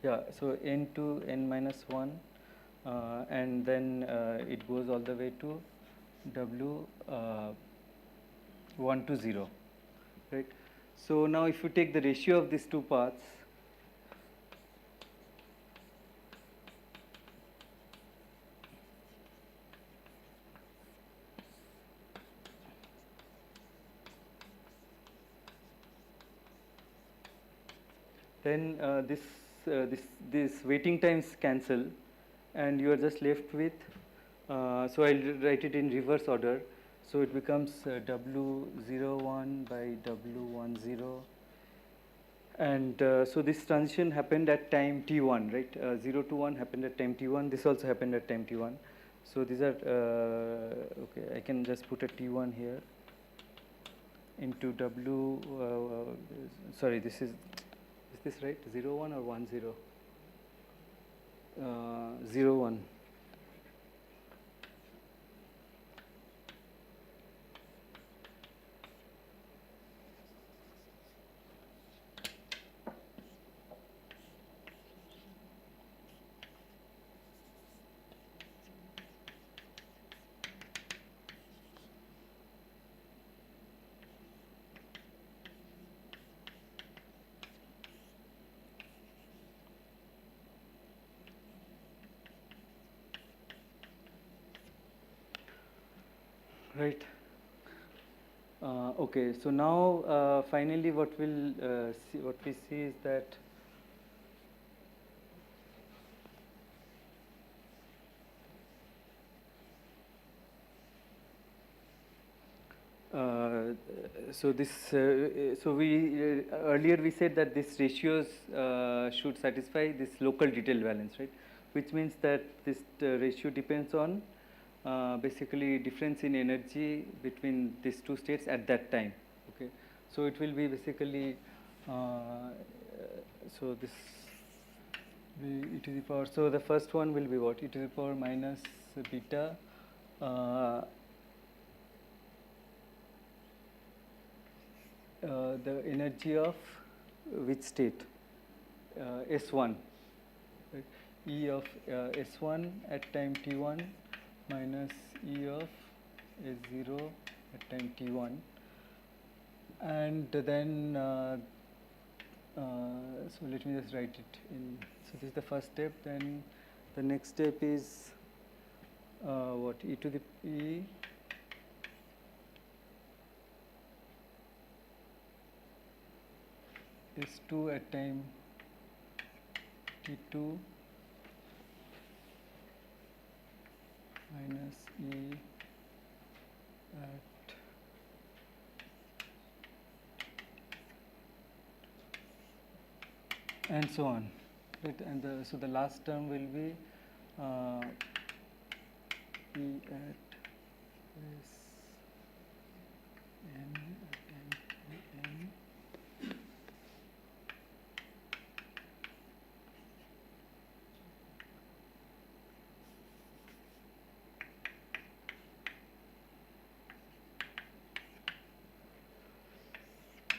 yeah, so n to n minus 1, and then it goes all the way to W 1 to 0, right? So now if you take the ratio of these two paths, then this waiting times cancel, and you are just left with, so I'll write it in reverse order. So it becomes W01 by W10, and so this transition happened at time t1, right? 0 to 1 happened at time t1. This also happened at time t1. So these are okay. I can just put a t1 here into W. Sorry, this is this right? 0 1 or 1 0? 0 1. Right. Okay. So now, finally, what we see is that so this so we earlier we said that these ratios should satisfy this local detailed balance, right? Which means that this ratio depends on basically difference in energy between these two states at that time. Okay, so it will be basically so this e to the power. So the first one will be what, e to the power minus beta the energy of which state, S1, right? E of S1 at time t1 minus E of S0 at time t1, and then so let me just write it in. So this is the first step. Then the next step is what, e to the e S2 at time t2 minus E at and so on, right? And so the last term will be E at S n at n.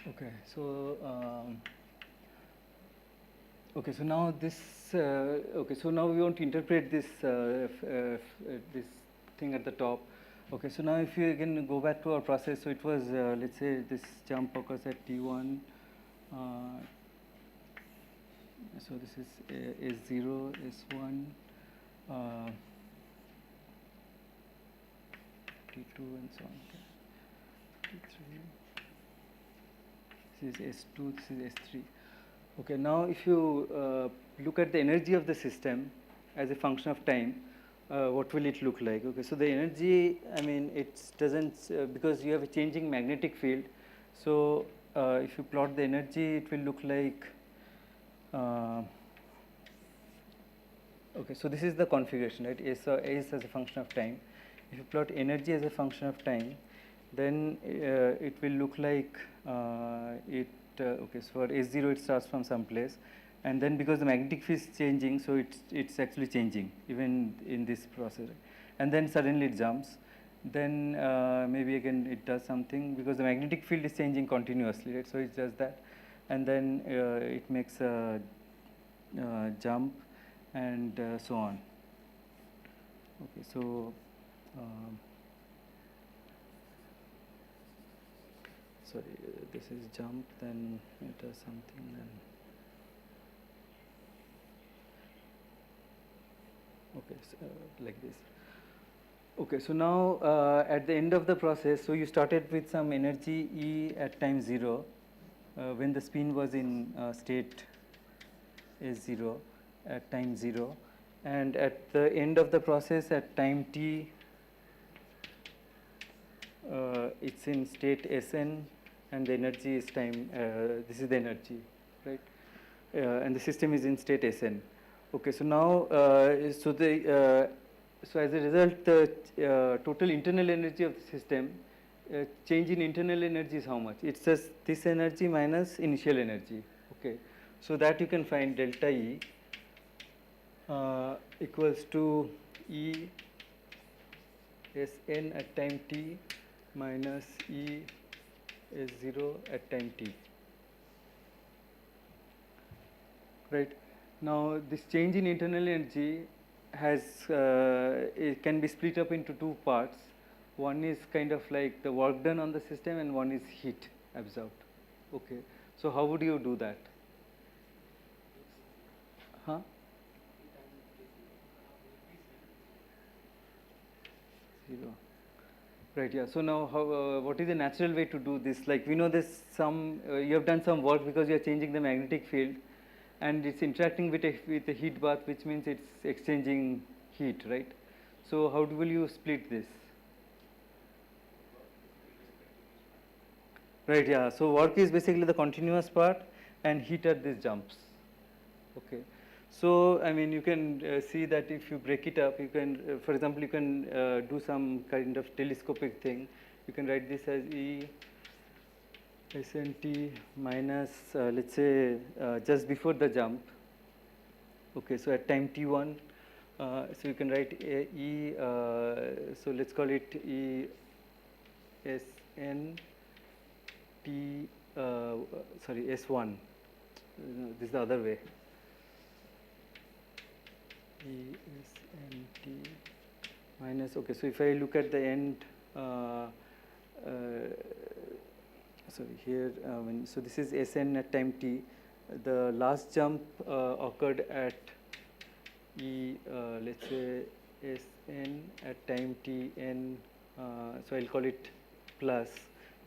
Okay, so okay, so now this okay, so now we want to interpret this this thing at the top. Okay, so now if you again go back to our process, so it was let's say this jump occurs at t1. So this is S0, S1, T2, and so on. Okay. T3. This is S2, this is S3. Okay, now if you look at the energy of the system as a function of time, what will it look like? Okay, so the energy, I mean, it doesn't, because you have a changing magnetic field. So if you plot the energy, it will look like, okay, so this is the configuration, right? S as a function of time. If you plot energy as a function of time, then it will look like okay, so for S0 it starts from some place, and then because the magnetic field is changing, so it's actually changing even in this process, and then suddenly it jumps. Then maybe again it does something because the magnetic field is changing continuously, right? So it does that, and then it makes a jump, and so on. Okay, so sorry, this is jump, then it does something, then okay, so, like this. Okay, so now at the end of the process, so you started with some energy E at time 0 when the spin was in state S0 at time 0, and at the end of the process at time t it's in state Sn, and the energy is time, this is the energy, right? And the system is in state Sn. Okay, so now, so as a result, the total internal energy of the system, change in internal energy is how much? It's just this energy minus initial energy. Okay, so that you can find delta E equals to E Sn at time t minus E S0 at time t. Right. Now, this change in internal energy has it can be split up into two parts. One is kind of like the work done on the system, and one is heat absorbed. Okay. So how would you do that? Huh? Zero. Right. Yeah. So now, how? What is the natural way to do this? Like we know this. You have done some work because you are changing the magnetic field, and it's interacting with a heat bath, which means it's exchanging heat, right? So how will you split this? Right, yeah. So work is basically the continuous part, and heat are these jumps. Okay. So I mean, you can see that if you break it up, you can, for example, you can do some kind of telescopic thing. You can write this as E SNT minus, let's say, just before the jump. Okay, so at time t1, so you can write E, so let's call it E SN T, sorry, S1. No, this is the other way. E SNT minus, okay, so if I look at the end, sorry, here, so this is Sn at time t. The last jump occurred at E, let's say Sn at time t n, so I'll call it plus.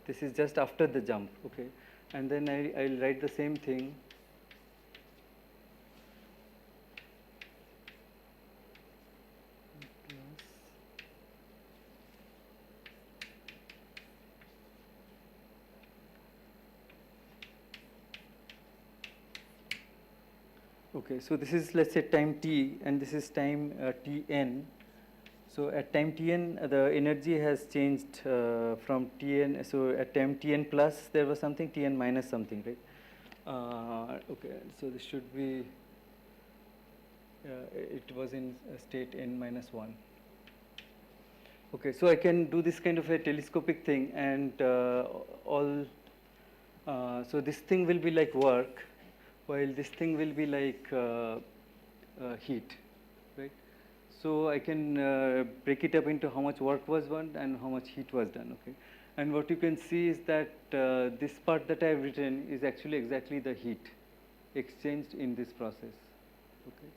This is just after the jump, okay? And then I'll write the same thing. Okay, so this is, let's say, time t, and this is time tn. So at time tn, the energy has changed from tn. So at time tn plus, there was something, tn minus something, right? Okay, so this should be, it was in state n minus 1. Okay, so I can do this kind of a telescopic thing, and so this thing will be like work, while this thing will be like heat, right? So I can break it up into how much work was done and how much heat was done, okay? And what you can see is that this part that I have written is actually exactly the heat exchanged in this process, okay?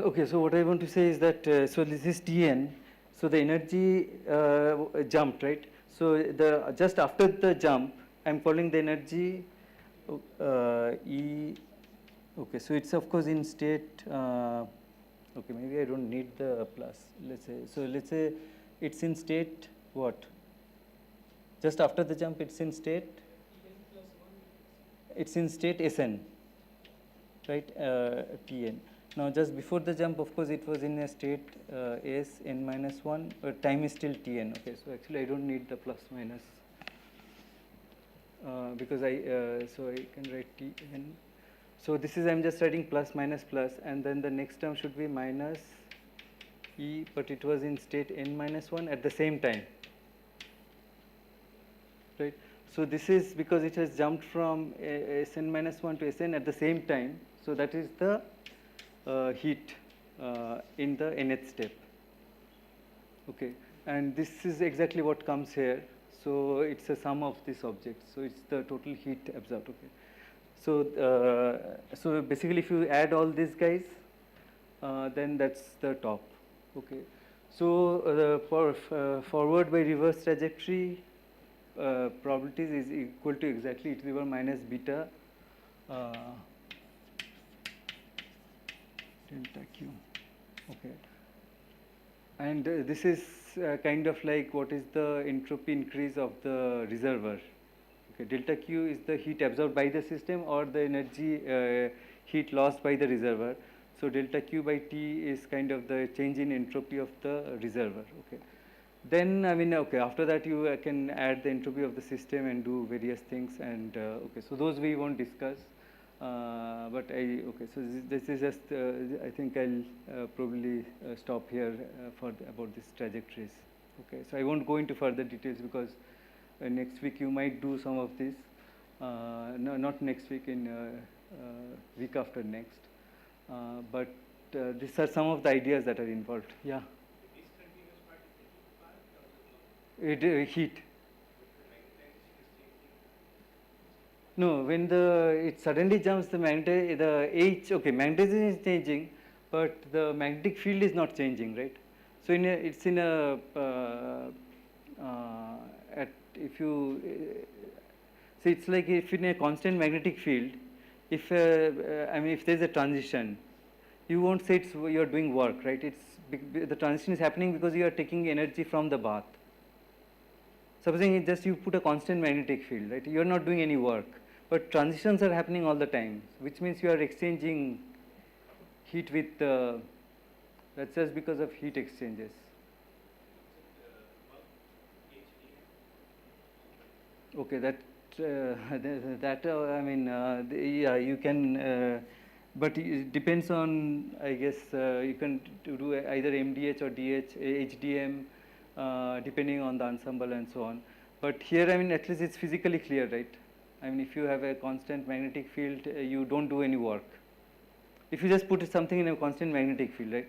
Okay, so what I want to say is that, so this is Tn, so the energy jumped, right? So the just after the jump, I'm calling the energy E, okay, so it's of course in state, okay, maybe I don't need the plus, let's say, so let's say it's in state what? Just after the jump, it's in state? It's in state Sn, right, Tn. Now just before the jump, of course, it was in a state s n minus 1, but time is still tn. Okay, so actually I don't need the plus minus because so I can write tn. So this is, I'm just writing plus minus plus, and then the next term should be minus e, but it was in state n minus 1 at the same time, right? So this is because it has jumped from Sn minus 1 to Sn at the same time. So that is the heat in the nth step. Okay, and this is exactly what comes here. So it's a sum of these objects. So it's the total heat absorbed. Okay. So basically, if you add all these guys, then that's the top. Okay. So for forward by reverse trajectory probabilities is equal to exactly e to the power minus beta delta q. Okay. And this is kind of like what is the entropy increase of the reservoir. Okay. Delta q is the heat absorbed by the system or the energy heat lost by the reservoir. So delta q by T is kind of the change in entropy of the reservoir. Okay. Then, I mean, okay, after that you can add the entropy of the system and do various things, and okay, so those we won't discuss. But okay, so this is just, I think I'll probably stop here for about these trajectories. Okay, so I won't go into further details because next week you might do some of this. No, not next week, in week after next. But these are some of the ideas that are involved. Yeah. The discontinuous part is the heat part or the Heat. magnetization is changing? No, when it suddenly jumps, the H, okay, magnetization is changing, but the magnetic field is not changing, right? So it's in a if you so it's like if in a constant magnetic field, if I mean if there's a transition, you won't say you're doing work, right? The transition is happening because you are taking energy from the bath. Supposing it just you put a constant magnetic field, right? You are not doing any work, but transitions are happening all the time, which means you are exchanging heat with. That's just because of heat exchanges. Okay, that I mean, yeah, you can, but it depends on, I guess, you can do either MDH or DH, HDM, depending on the ensemble and so on. But here, I mean, at least it's physically clear, right? I mean, if you have a constant magnetic field, you don't do any work. If you just put something in a constant magnetic field, right?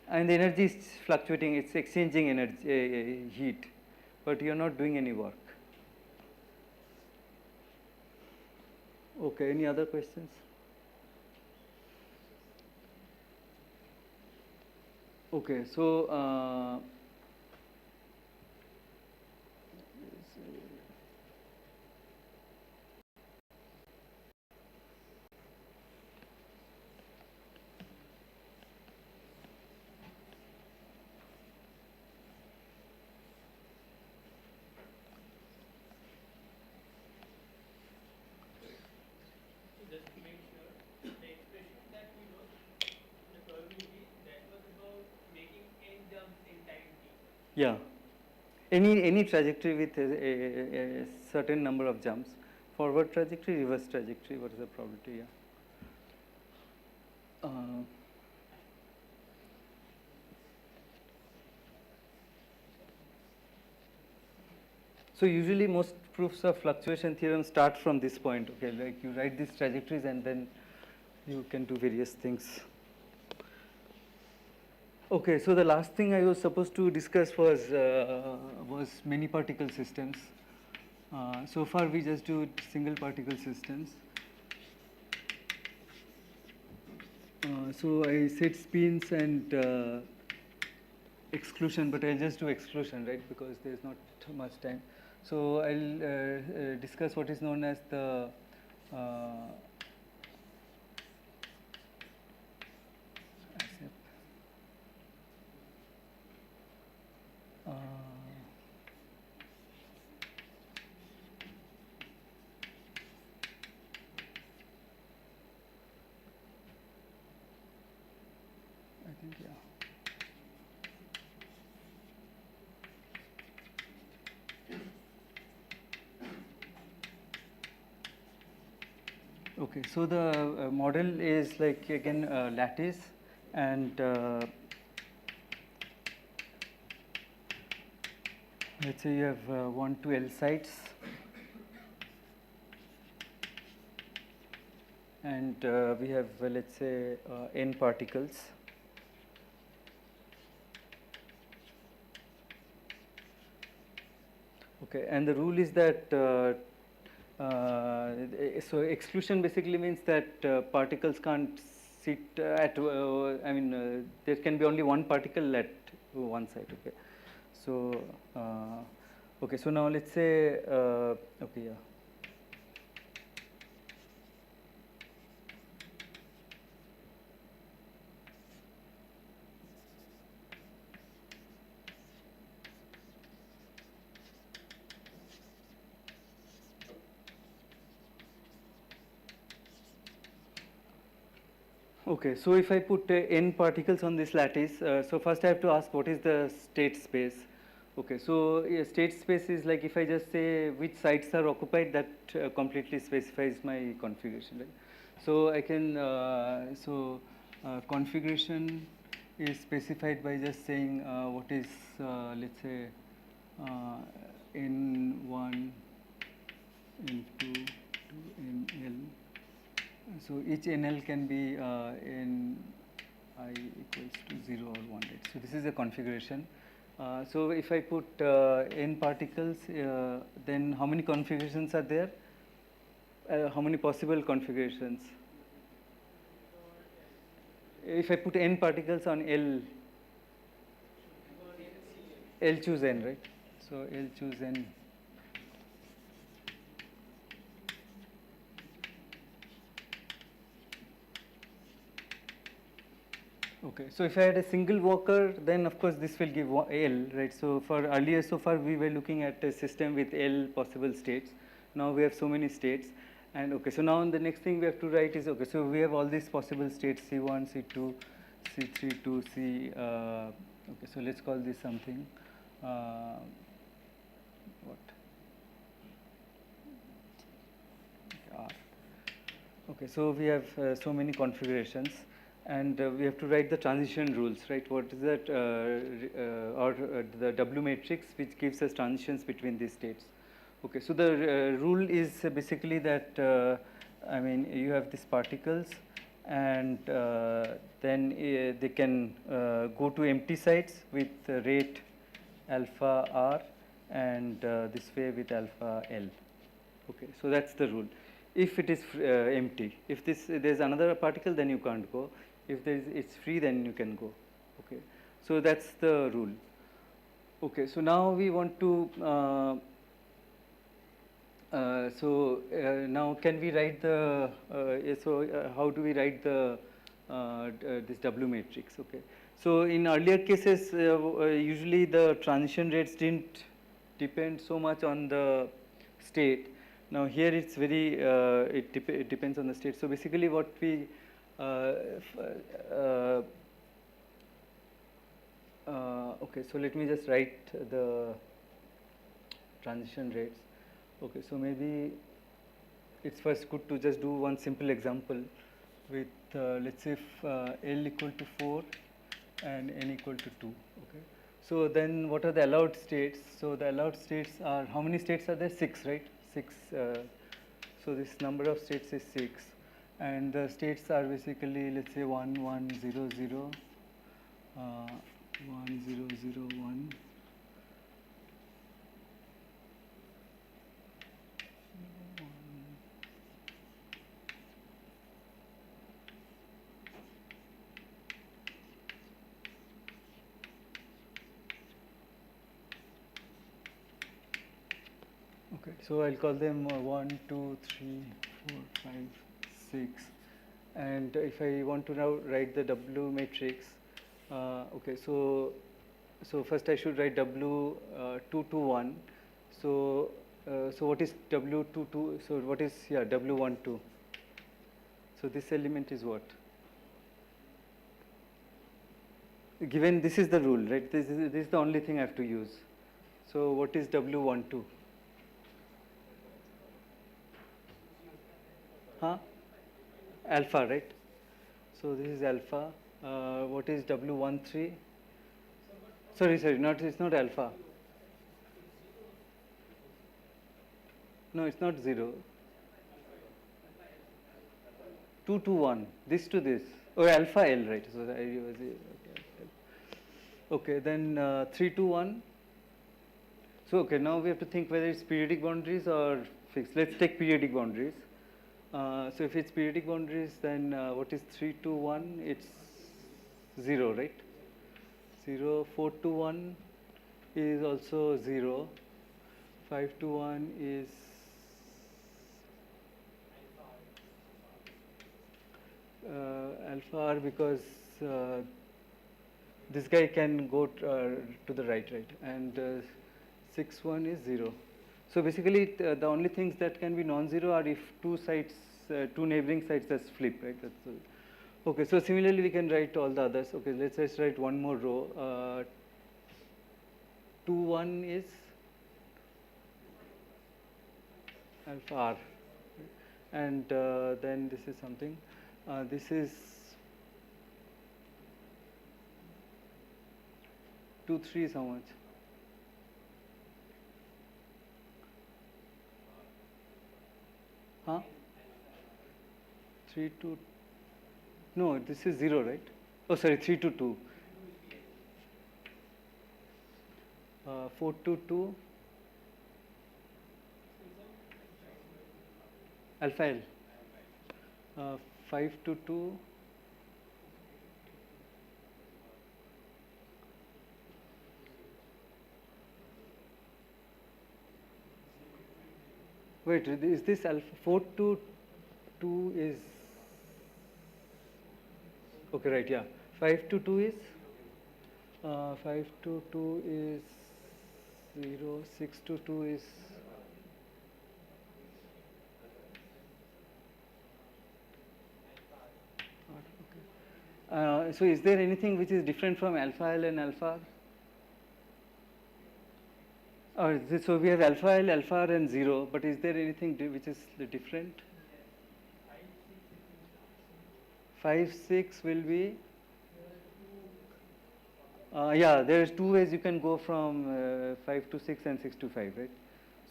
And the energy is fluctuating, it's exchanging energy, heat, but you're not doing any work. Okay, any other questions? Okay, so just to make sure, the expression that we wrote, the probability, that was about making n jumps in time t. yeah, any trajectory with a certain number of jumps, forward trajectory, reverse trajectory, what is the probability? Yeah. So usually most proofs of fluctuation theorem start from this point. Okay, like you write these trajectories and then you can do various things. Okay, so the last thing I was supposed to discuss was many particle systems. So far we just do single particle systems. So I said spins and exclusion, but I'll just do exclusion, right? Because there's not too much time. So I'll discuss what is known as the think, yeah. Okay, so the model is like again lattice, and let's say you have 1 to L sites, and we have let's say n particles. Okay, and the rule is that so exclusion basically means that particles can't sit at I mean there can be only one particle at one site. Okay, so okay, so now let's say okay, yeah. Okay, so if I put n particles on this lattice, so first I have to ask what is the state space. Okay, so state space is like if I just say which sites are occupied, that completely specifies my configuration, right? So I can, configuration is specified by just saying what is, let's say, N1, N2 to NL. So each NL can be n I equals to 0 or 1, right? So this is a configuration. So if I put n particles, then how many configurations are there? How many possible configurations? If I put n particles on L, L choose n, right? So L choose n. Okay, so if I had a single walker, then of course this will give L, right? So for earlier, so far we were looking at a system with L possible states. Now we have so many states, and okay, so now the next thing we have to write is, okay, so we have all these possible states, C1, C2, C3 to C, okay, so let's call this something, what? R. Okay, so we have so many configurations, and we have to write the transition rules, right? What is that, or the W matrix which gives us transitions between these states. Okay, so the rule is basically that, I mean, you have these particles, and then they can go to empty sites with rate alpha R, and this way with alpha L. Okay, so that's the rule. If it is empty, if there's another particle, then you can't go. If it's free, then you can go. Okay, so that's the rule. Okay, so now we want to. Now can we write the? How do we write the this W matrix? Okay, so in earlier cases, usually the transition rates didn't depend so much on the state. Now here it's very it depends on the state. So basically what we okay, so let me just write the transition rates. Okay, so maybe it's first good to just do one simple example with let's say if L equal to 4 and N equal to 2. Okay, so then what are the allowed states? So the allowed states are, how many states are there? 6, right? 6. So this number of states is 6, and the states are basically, let's say 1 1 0 0, 1 0 0 1. Okay, so I'll call them 1, 2, 3, 4, 5, 6. And if I want to now write the W matrix, okay, so first I should write W 2 to 1. So so what is W 2 2? So what is, yeah, W 1 2? So this element is what? given this is the rule, right? This is the only thing I have to use. So what is W12? Huh? Alpha, right? So this is alpha. What is W13? Sorry, not it's not alpha. No, it's not 0. 2 to 1. This to this. Oh, alpha L, right? So I was okay. Then 3 to 1. So okay, now we have to think whether it's periodic boundaries or fixed. Let's take periodic boundaries. So if it's periodic boundaries, then what is 3 to 1? It's 0, right? 0. 4 to 1 is also 0. 5 to 1 is alpha R, because this guy can go to the right, and 6 1 is 0. So basically the only things that can be non-zero are if two neighboring sides just flip, right? That's okay. So similarly we can write all the others. Okay, let's just write one more row. 2 1 is alpha R, and then this is something. This is 2 3 is how much? Huh? 3 to, no, this is 0, right? Oh, sorry, 3 to 2. 4 to 2, alpha L. 5 to 2, wait, is this alpha? 4 to 2 is, okay, right, yeah. 5 to 2 is, 5 to 2 is 0, 6 to 2 is, so is there anything which is different from alpha L and alpha R? So we have alpha L, alpha R and 0, but is there anything which is different? 5 6 will be, yeah, there's two ways you can go from 5 to 6 and 6 to 5, right?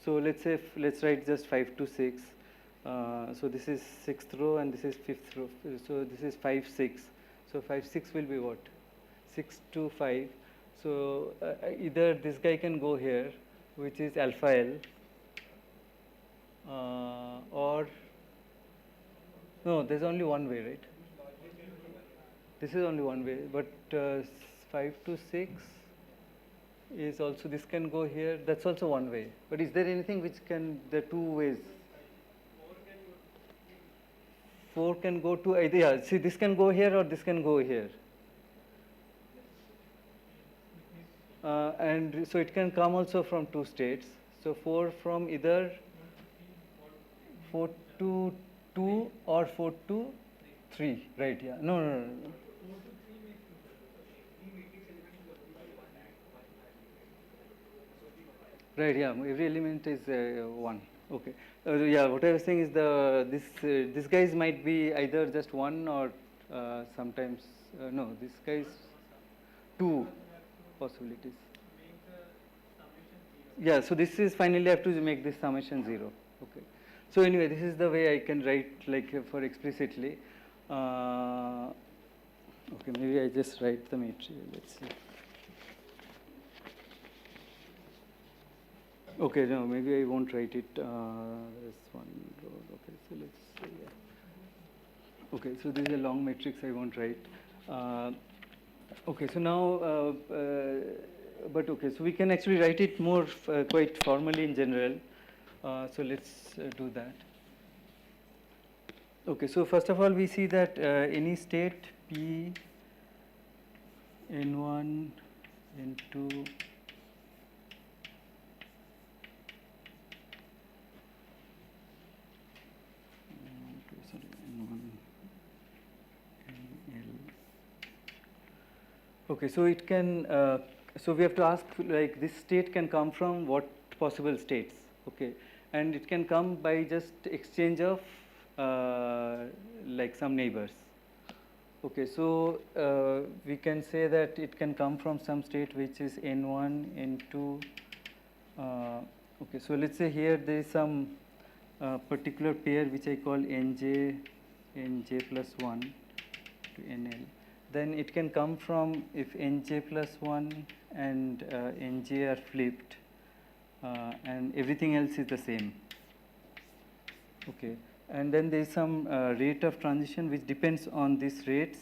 So let's say, let's write just 5 to 6. So this is 6th row and this is 5th row. So this is 5 6. So 5 6 will be what? 6 to 5. So either this guy can go here, which is alpha L, or no, there's only one way, right? This is only one way, but 5 to 6 is also, this can go here, that's also one way. But is there anything which can, there are two ways? 4 can go to either, yeah, see, this can go here or this can go here. And so it can come also from two states. So 4 from either 4 to 2 or 4 to 3, right? Yeah, no. Right, yeah, every element is 1. Okay. Yeah, what I was saying is this guys might be either just 1 or sometimes, no, this guy is 2 possibilities. Yeah, so this is finally I have to make this summation 0. Okay. So anyway, this is the way I can write, like for explicitly. Okay, maybe I just write the matrix. Let's see. Okay, no, maybe I won't write it. There's one row. Okay, so let's see. Yeah. Okay, so this is a long matrix. I won't write. Okay, so now, but okay, so we can actually write it more quite formally in general. So let's do that. Okay, so first of all, we see that any state P N1, N2, Okay, so it can, so we have to ask, like, this state can come from what possible states, okay, and it can come by just exchange of like some neighbors. Okay, so we can say that it can come from some state which is n1, n2. Okay, so let's say here there is some particular pair which I call nj plus 1 to nl. Then it can come from if nj plus 1 and nj are flipped and everything else is the same. Okay, and then there is some rate of transition which depends on these rates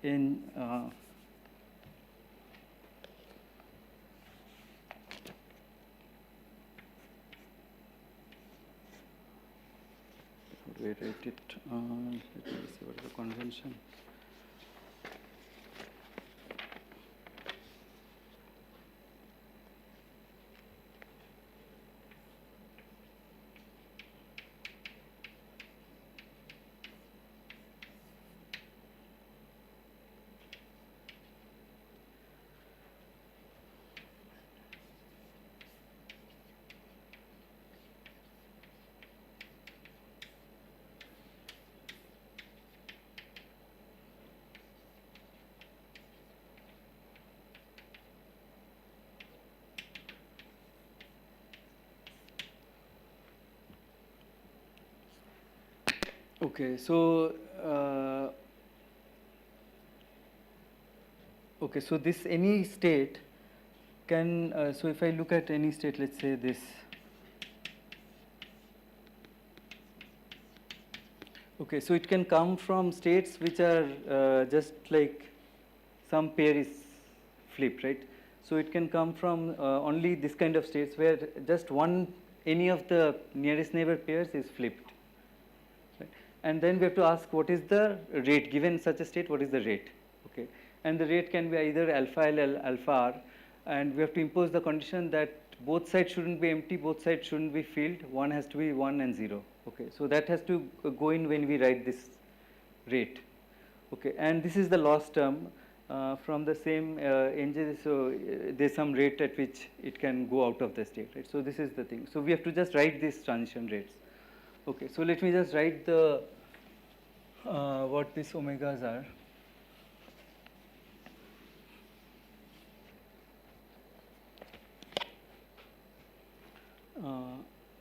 in we write it, let me see what is the convention. Okay, so okay, so this any state can, so if I look at any state, let's say this. Okay, so it can come from states which are just like some pair is flipped, right? So it can come from only this kind of states where just one, any of the nearest neighbor pairs is flipped. Right? And then we have to ask what is the rate, given such a state, what is the rate? Okay, and the rate can be either alpha L, alpha R, and we have to impose the condition that both sides shouldn't be empty, both sides shouldn't be filled, one has to be 1 and 0. Okay, so that has to go in when we write this rate. Okay, and this is the loss term from the same NJ, so there's some rate at which it can go out of the state, right? So this is the thing. So we have to just write these transition rates. Okay, so let me just write the what these omegas are.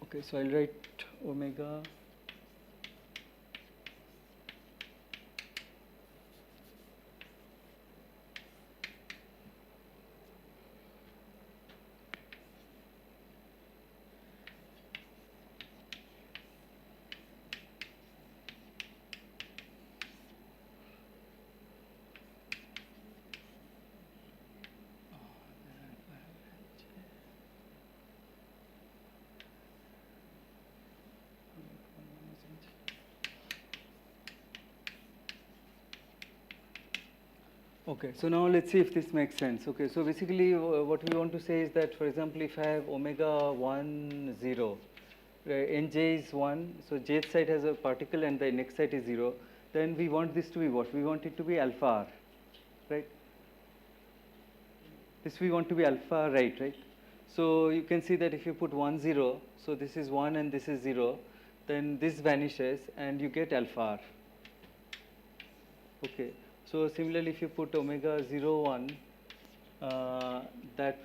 Okay, so I'll write omega Okay, so now let's see if this makes sense. Okay, so basically what we want to say is that, for example, if I have omega 1, 0, nj is 1, so jth side has a particle and the next side is 0, then we want this to be what? We want it to be alpha r, right? This we want to be alpha right? So you can see that if you put 1, 0, so this is 1 and this is 0, then this vanishes and you get alpha r. Okay. So similarly, if you put omega 0, 1, that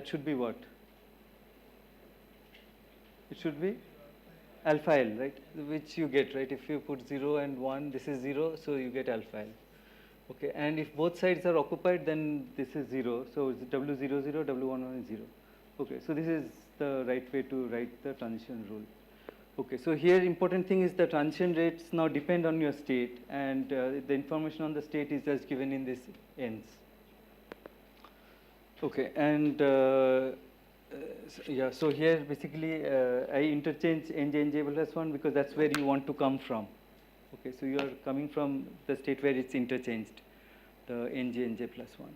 should be what? It should be alpha L, right? Which you get, right? If you put 0 and 1, this is 0, so you get alpha L. Okay, and if both sides are occupied, then this is 0. So it's W 0, 0, W 1, 1 is 0. Okay, so this is the right way to write the transition rule. Okay, so here important thing is the transition rates now depend on your state, and the information on the state is just given in this ends. Okay, and yeah, so here basically I interchange nj plus 1 because that's where you want to come from. Okay, so you are coming from the state where it's interchanged, the nj plus 1.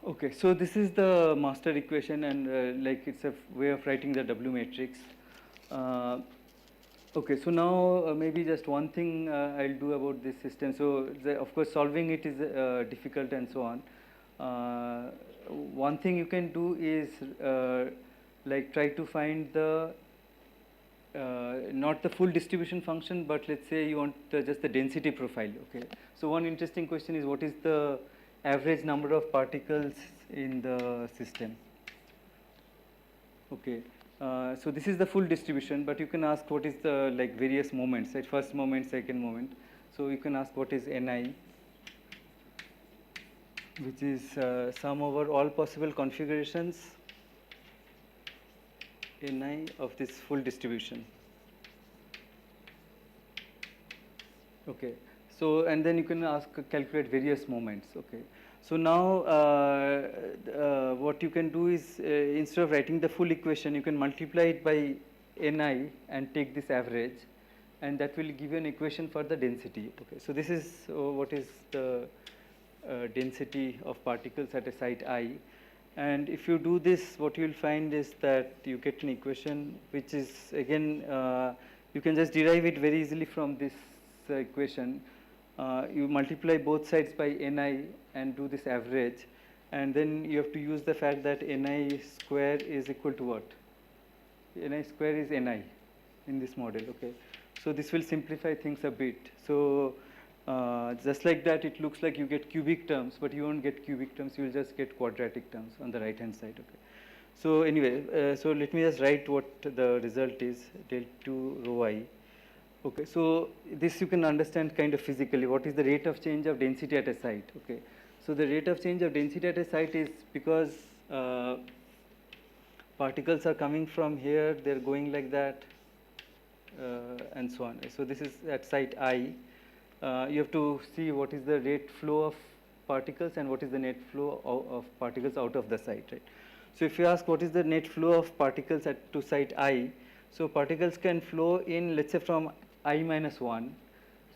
Okay, so this is the master equation, and like it's a way of writing the W matrix. Okay, so now maybe just one thing I'll do about this system. So of course solving it is difficult and so on. One thing you can do is like try to find the not the full distribution function, but let's say you want just the density profile. Okay, so one interesting question is what is the average number of particles in the system? Okay, so this is the full distribution, but you can ask what is the like various moments, right? First moment, second moment. So you can ask what is Ni, which is sum over all possible configurations Ni of this full distribution. Okay, so and then you can ask calculate various moments. Okay, so now what you can do is instead of writing the full equation, you can multiply it by Ni and take this average, and that will give you an equation for the density. Okay, so this is what is the density of particles at a site I, and if you do this, what you will find is that you get an equation which is again you can just derive it very easily from this equation. You multiply both sides by Ni and do this average, and then you have to use the fact that Ni square is equal to what? Ni square is Ni in this model. Okay, so this will simplify things a bit. So just like that, it looks like you get cubic terms, but you won't get cubic terms. You will just get quadratic terms on the right hand side. Okay. So anyway, so let me just write what the result is, del 2 rho I. Okay, so this you can understand kind of physically. What is the rate of change of density at a site? Okay, so the rate of change of density at a site is because particles are coming from here, they're going like that, and so on. So this is at site I. You have to see what is the rate flow of particles and what is the net flow of particles out of the site, right? So if you ask what is the net flow of particles to site I, so particles can flow in, let's say, from I minus 1.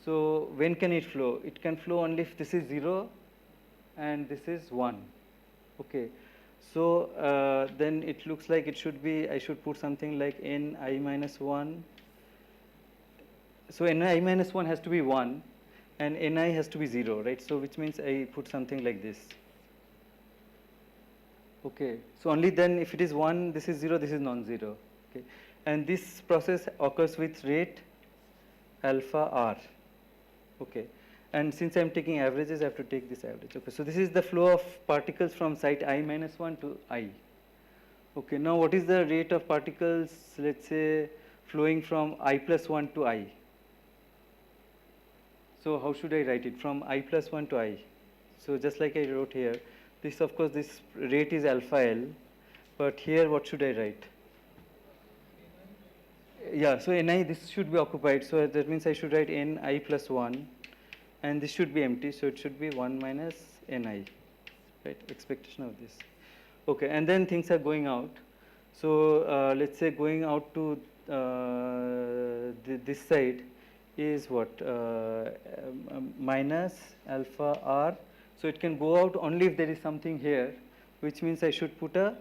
So when can it flow? It can flow only if this is 0 and this is 1. Okay. So then it looks like it should be, I should put something like n I minus 1. So n I minus 1 has to be 1 and Ni has to be 0, right? So which means I put something like this. Okay, so only then if it is 1, this is 0, this is non-zero. Okay, and this process occurs with rate alpha r. Okay, and since I am taking averages, I have to take this average. Okay, so this is the flow of particles from site I minus 1 to I. Okay, now what is the rate of particles, let's say, flowing from I plus 1 to I? So how should I write it? From I plus 1 to I. So just like I wrote here, this of course this rate is alpha L, but here what should I write? Yeah, so Ni, this should be occupied, so that means I should write Ni plus 1, and this should be empty, so it should be 1 minus Ni, right, expectation of this. Okay, and then things are going out. So let's say going out to this side is what? Minus alpha r. So it can go out only if there is something here, which means I should put a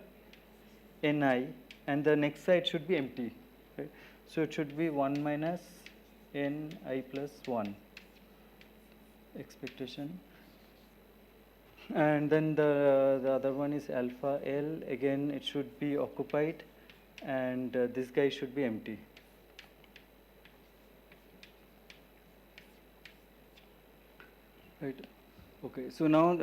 Ni, and the next side should be empty. Right? So it should be 1 minus Ni plus 1 expectation. And then the other one is alpha L. Again, it should be occupied, and this guy should be empty. Right. Okay. So now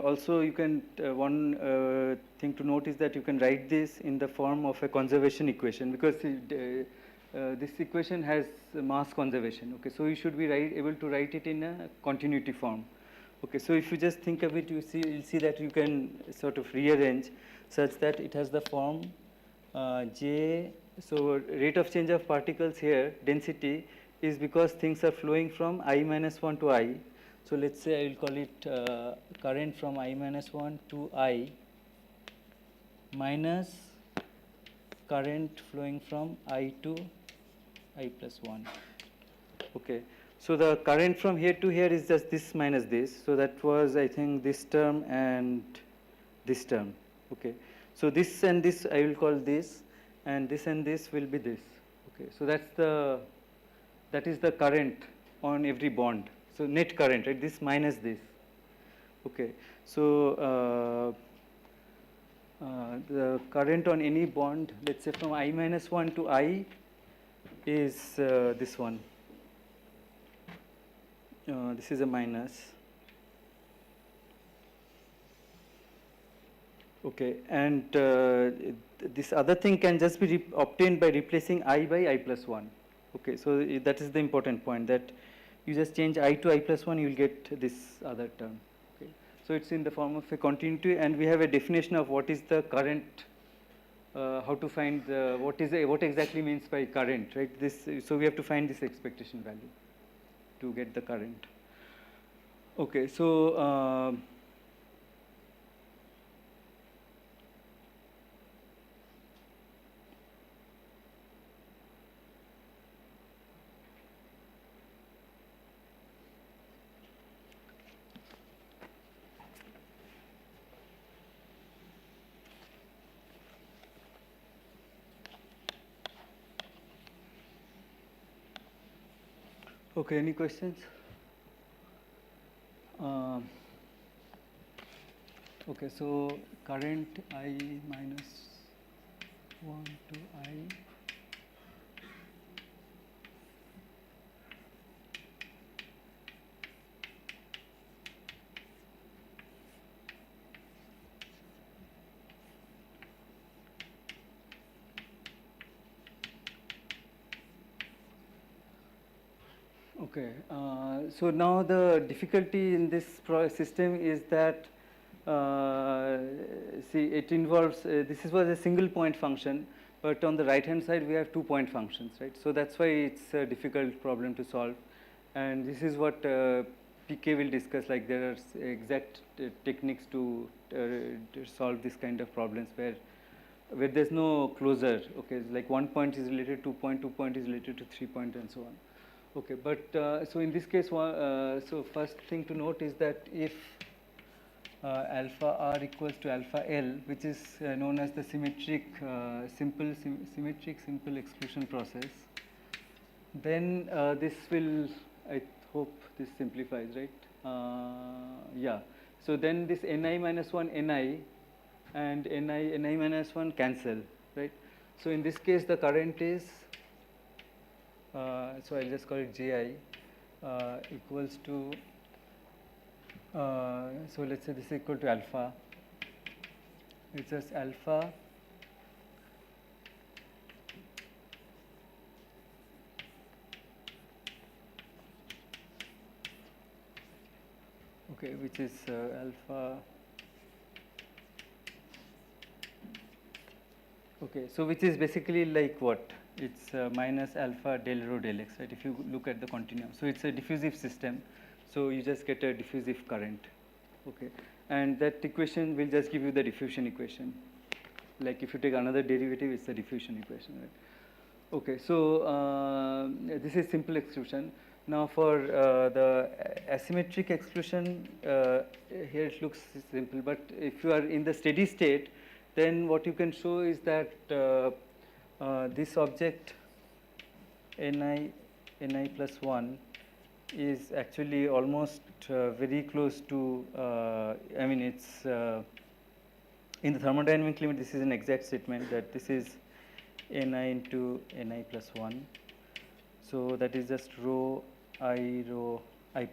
also you can one thing to note is that you can write this in the form of a conservation equation, because this equation has mass conservation. Okay. So you should be able to write it in a continuity form. Okay, so if you just think of it, you'll see that you can sort of rearrange such that it has the form J. So rate of change of particles here, density, is because things are flowing from I minus 1 to I. So let's say I will call it current from I minus 1 to I minus current flowing from I to I plus 1. Okay. So the current from here to here is just this minus this. So that was, I think, this term and this term. Okay. So this and this I will call this, and this and this will be this. Okay. So that's the that is the current on every bond. So net current, right? This minus this. Okay. So the current on any bond, let's say from I minus 1 to I, is this one. This is a minus. Okay, and this other thing can just be obtained by replacing I by I plus 1. Okay, so that is the important point, that you just change I to I plus 1, you will get this other term. Okay, so it's in the form of a continuity, and we have a definition of what is the current, how to find what exactly means by current, right? So we have to find this expectation value to get the current. Okay, so okay, any questions? Okay, so current I minus 1 to I. Okay, so now the difficulty in this system is that, see, it involves, this was a single point function, but on the right hand side we have 2-point functions, right? So that's why it's a difficult problem to solve, and this is what PK will discuss, like there are exact techniques to solve this kind of problems where there's no closure. Okay, like 1 point is related to 2 point, 2 point is related to 3 point, and so on. Okay, but so in this case, so first thing to note is that if alpha r equals to alpha L, which is known as the symmetric simple exclusion process, then this will, I hope this simplifies, right? Yeah. So then this ni minus 1 ni and ni minus 1 cancel, right? So in this case, the current is, so I'll just call it Ji equals to, so let's say this is equal to alpha. It's just alpha okay, which is alpha. Okay, so which is basically like what? It's minus alpha del rho del x, right? If you look at the continuum, so it's a diffusive system, so you just get a diffusive current. Okay, and that equation will just give you the diffusion equation. Like if you take another derivative, it's the diffusion equation, right? Okay, so this is simple exclusion. Now for the asymmetric exclusion, here it looks simple, but if you are in the steady state, then what you can show is that this object ni plus 1 is actually almost very close to, I mean, it's in the thermodynamic limit, this is an exact statement that this is ni into ni plus 1. So that is just rho I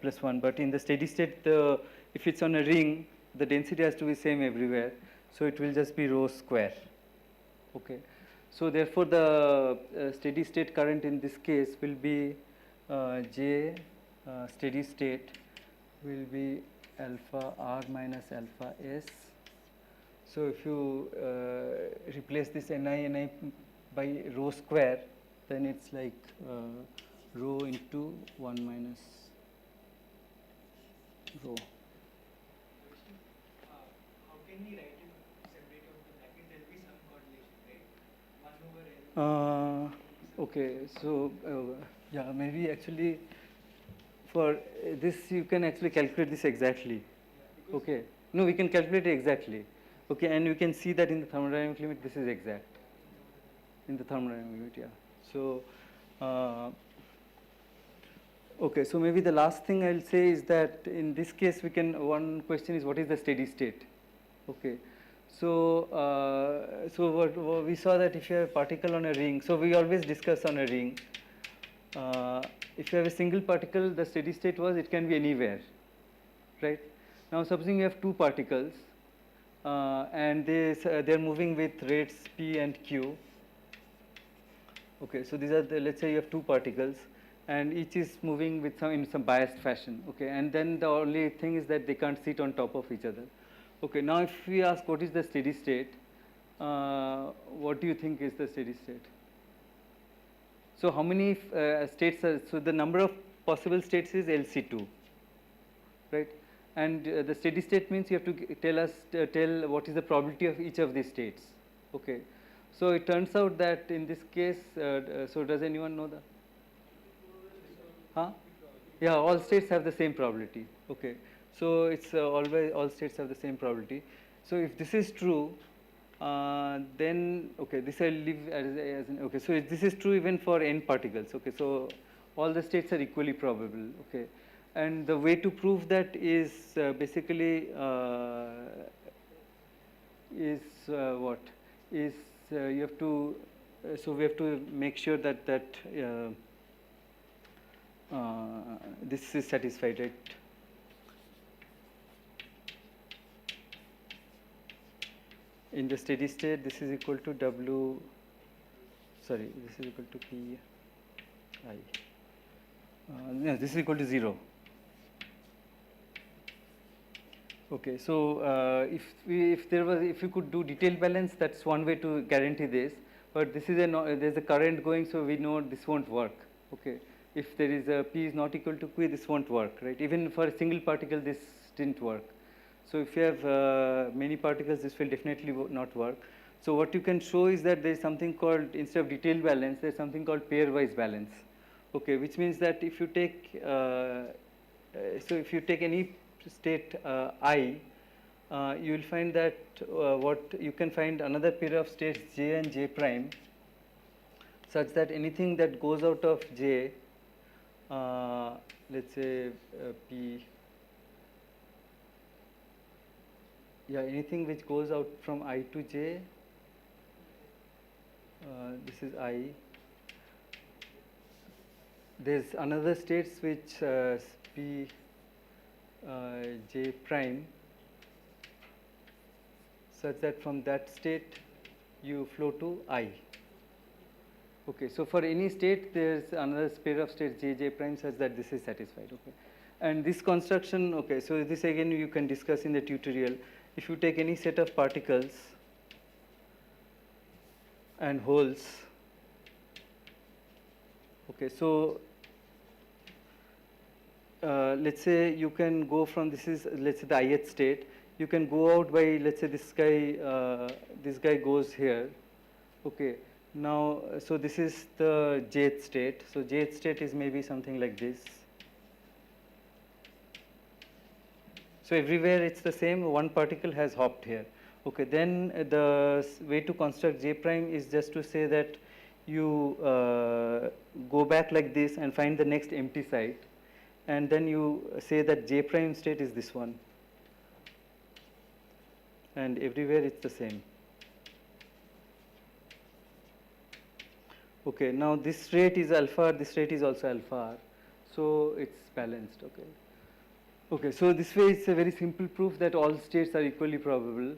plus 1. But in the steady state, if it's on a ring, the density has to be same everywhere. So it will just be rho square. Okay. So therefore, the steady state current in this case will be J steady state will be alpha r minus alpha s. So if you replace this ni by rho square, then it's like rho into 1 minus rho. How can we write it separate out the bracket? There will be some correlation, right? 1 over L. Okay, so yeah, maybe actually for this you can actually calculate this exactly. Yeah, Okay, no, we can calculate it exactly. Okay, and we can see that in the thermodynamic limit this is exact. In the thermodynamic limit, yeah. So Okay, so maybe the last thing I'll say is that in this case one question is what is the steady state? Okay, so what we saw that if you have a particle on a ring, so we always discuss on a ring. If you have a single particle, the steady state was it can be anywhere, right? Now supposing you have two particles and they're moving with rates p and q. Okay, so these are let's say you have two particles and each is moving with in some biased fashion. Okay, and then the only thing is that they can't sit on top of each other. Okay, now if we ask what is the steady state, what do you think is the steady state? So how many states are, so the number of possible states is LC2, right? And the steady state means you have to tell what is the probability of each of these states. Okay, so it turns out that in this case, so does anyone know the? Huh? Yeah, all states have the same probability. Okay, so it's always all states have the same probability. So if this is true, then okay, this I'll leave as an okay. So this is true even for n particles. Okay, so all the states are equally probable. Okay, and the way to prove that is basically what is you have to so we have to make sure that this is satisfied, right? In the steady state, this is equal to W, sorry, this is equal to P I. No, this is equal to 0. Okay, so if we could do detailed balance, that's one way to guarantee this. But this is there's a current going, so we know this won't work. Okay, if there is a P is not equal to Q, this won't work, right? Even for a single particle, this didn't work. So if you have many particles, this will definitely not work. So what you can show is that there is something called, instead of detailed balance, there is something called pairwise balance. Okay, which means that if you take so if you take any state I, you will find that what you can find another pair of states J and J prime, such that anything that goes out of J, let's say P, yeah, anything which goes out from I to J, this is I. There's another states which P J prime, such that from that state you flow to I. Okay, so for any state there's another pair of states J J prime such that this is satisfied. Okay, and this construction, okay, so this again you can discuss in the tutorial. If you take any set of particles and holes, okay, so let's say you can go from, this is let's say the ith state, you can go out by, let's say this guy goes here. Okay, now so this is the jth state, so jth state is maybe something like this. So everywhere it's the same, one particle has hopped here. Okay, then the way to construct J prime is just to say that you go back like this and find the next empty site, and then you say that J prime state is this one, and everywhere it's the same. Okay, now this rate is alpha, this rate is also alpha, so it's balanced. Okay. Okay, so this way it's a very simple proof that all states are equally probable,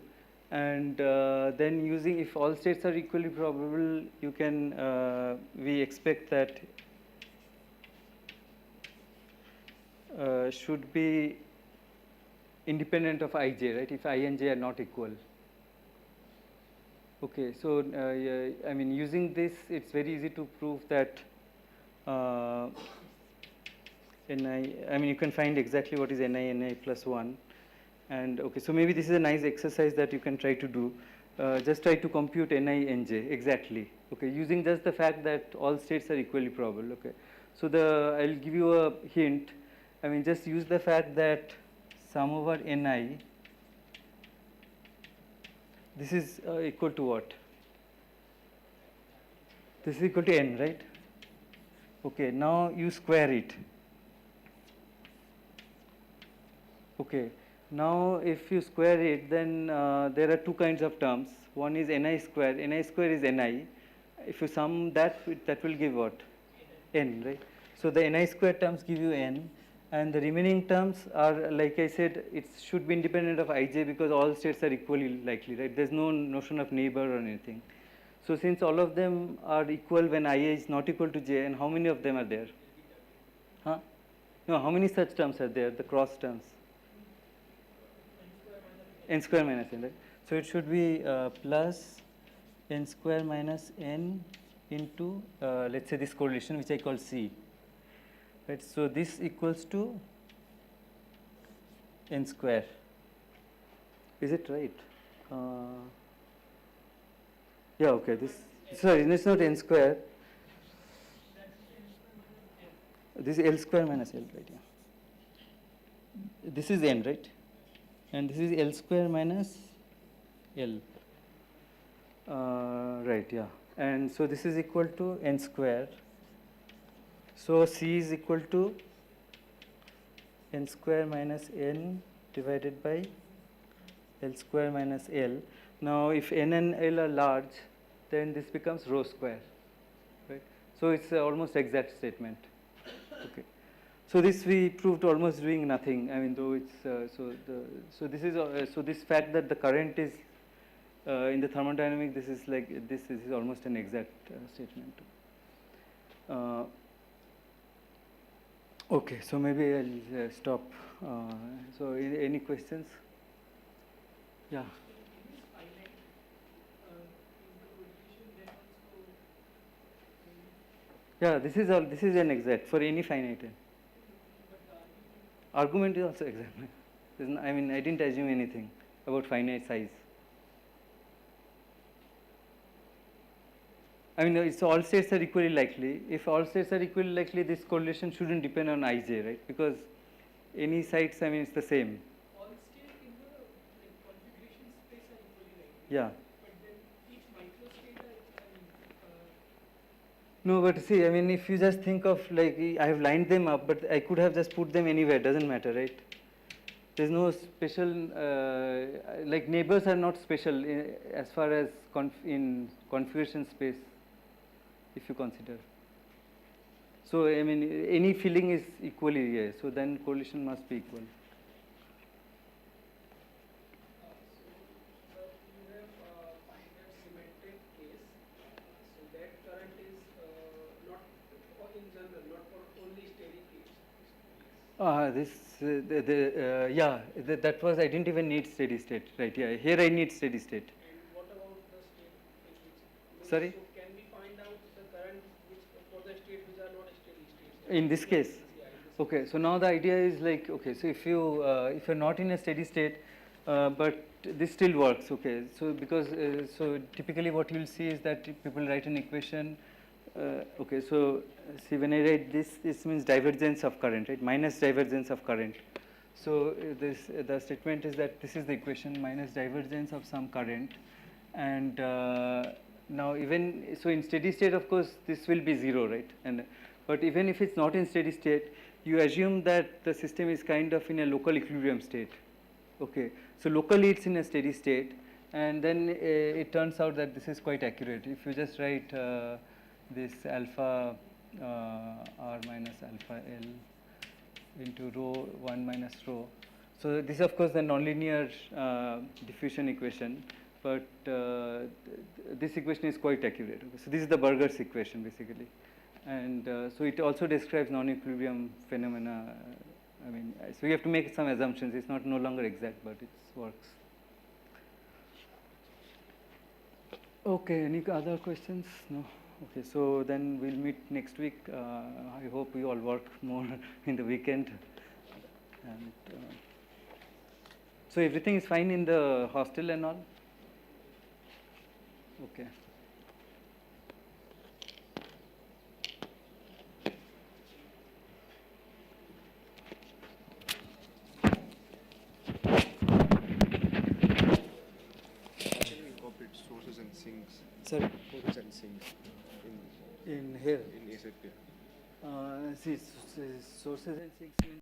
and then using, if all states are equally probable, you can we expect that should be independent of ij, right? If I and j are not equal. Okay, so I mean, using this, it's very easy to prove that Ni, I mean, you can find exactly what is Ni plus 1. And okay, so maybe this is a nice exercise that you can try to do. Just try to compute Ni Nj exactly. Okay, using just the fact that all states are equally probable. Okay, so I'll give you a hint. I mean, just use the fact that sum over Ni, this is equal to what? This is equal to n, right? Okay, now you square it. Okay. Now, if you square it, then there are two kinds of terms. One is ni square. Ni square is ni. If you sum that, that will give what? N, right? So the ni square terms give you n, and the remaining terms are, like I said, it should be independent of ij because all states are equally likely, right? There's no notion of neighbor or anything. So since all of them are equal when ia is not equal to j, and how many of them are there? Huh? No, how many such terms are there, the cross terms? N square minus n, right? So it should be plus n square minus n into, let's say, this correlation which I call C. Right? So this equals to n square. Is it right? Yeah, okay. Sorry, it's not n square. This is L square minus L, right? Yeah. This is n, right? And this is L square minus L. Right, yeah. And so this is equal to n square. So C is equal to n square minus n divided by L square minus L. Now, if n and L are large, then this becomes rho square, right? So it's almost exact statement. Okay. So this we proved almost doing nothing. I mean, though it's so this fact that the current is in the thermodynamic, this is like this is almost an exact statement. Okay, so maybe I'll stop. So any questions? Yeah. Yeah, this is all. This is an exact for any finite n. Argument is also exact. I mean, I didn't assume anything about finite size. I mean, it's all states are equally likely. If all states are equally likely, this correlation shouldn't depend on ij, right? Because any sites, I mean, it's the same. All states in the configuration space are equally likely. Yeah. But then each microstate No, but see, I mean, if you just think of like I have lined them up, but I could have just put them anywhere. Doesn't matter, right? There's no special like neighbors are not special as far as in configuration space, if you consider. So I mean, any filling is equally here. So then correlation must be equal. so you have finite symmetric case. So that current is not in general, not for only steady case. That was, I didn't even need steady state, right? Yeah, here I need steady state. And what about the state which Sorry? So can we find out the current which for the state which are not steady states? In this case? Yeah, in this Okay, so now the idea is like, okay, so if you're not in a steady state, but this still works, okay. So because so typically what you'll see is that people write an equation. Okay, so see when I write this means divergence of current, right? Minus divergence of current. So the statement is that this is the equation minus divergence of some current, and now even so in steady state, of course, this will be 0, right? And but even if it's not in steady state, you assume that the system is kind of in a local equilibrium state. Okay, so locally it's in a steady state, and then it turns out that this is quite accurate. If you just write this alpha r minus alpha L into rho 1 minus rho. So this is of course the nonlinear diffusion equation, but this equation is quite accurate. Okay, so this is the Burger's equation basically, and so it also describes non-equilibrium phenomena. I mean, so you have to make some assumptions. It's not no longer exact, but it works. Okay, any other questions? No. Okay, so then we'll meet next week. I hope we all work more in the weekend. And so everything is fine in the hostel and all? Okay. Actually, we incorporate sources and sinks. Sorry? Sources and sinks In here? in ASAP. See, sources and sinks means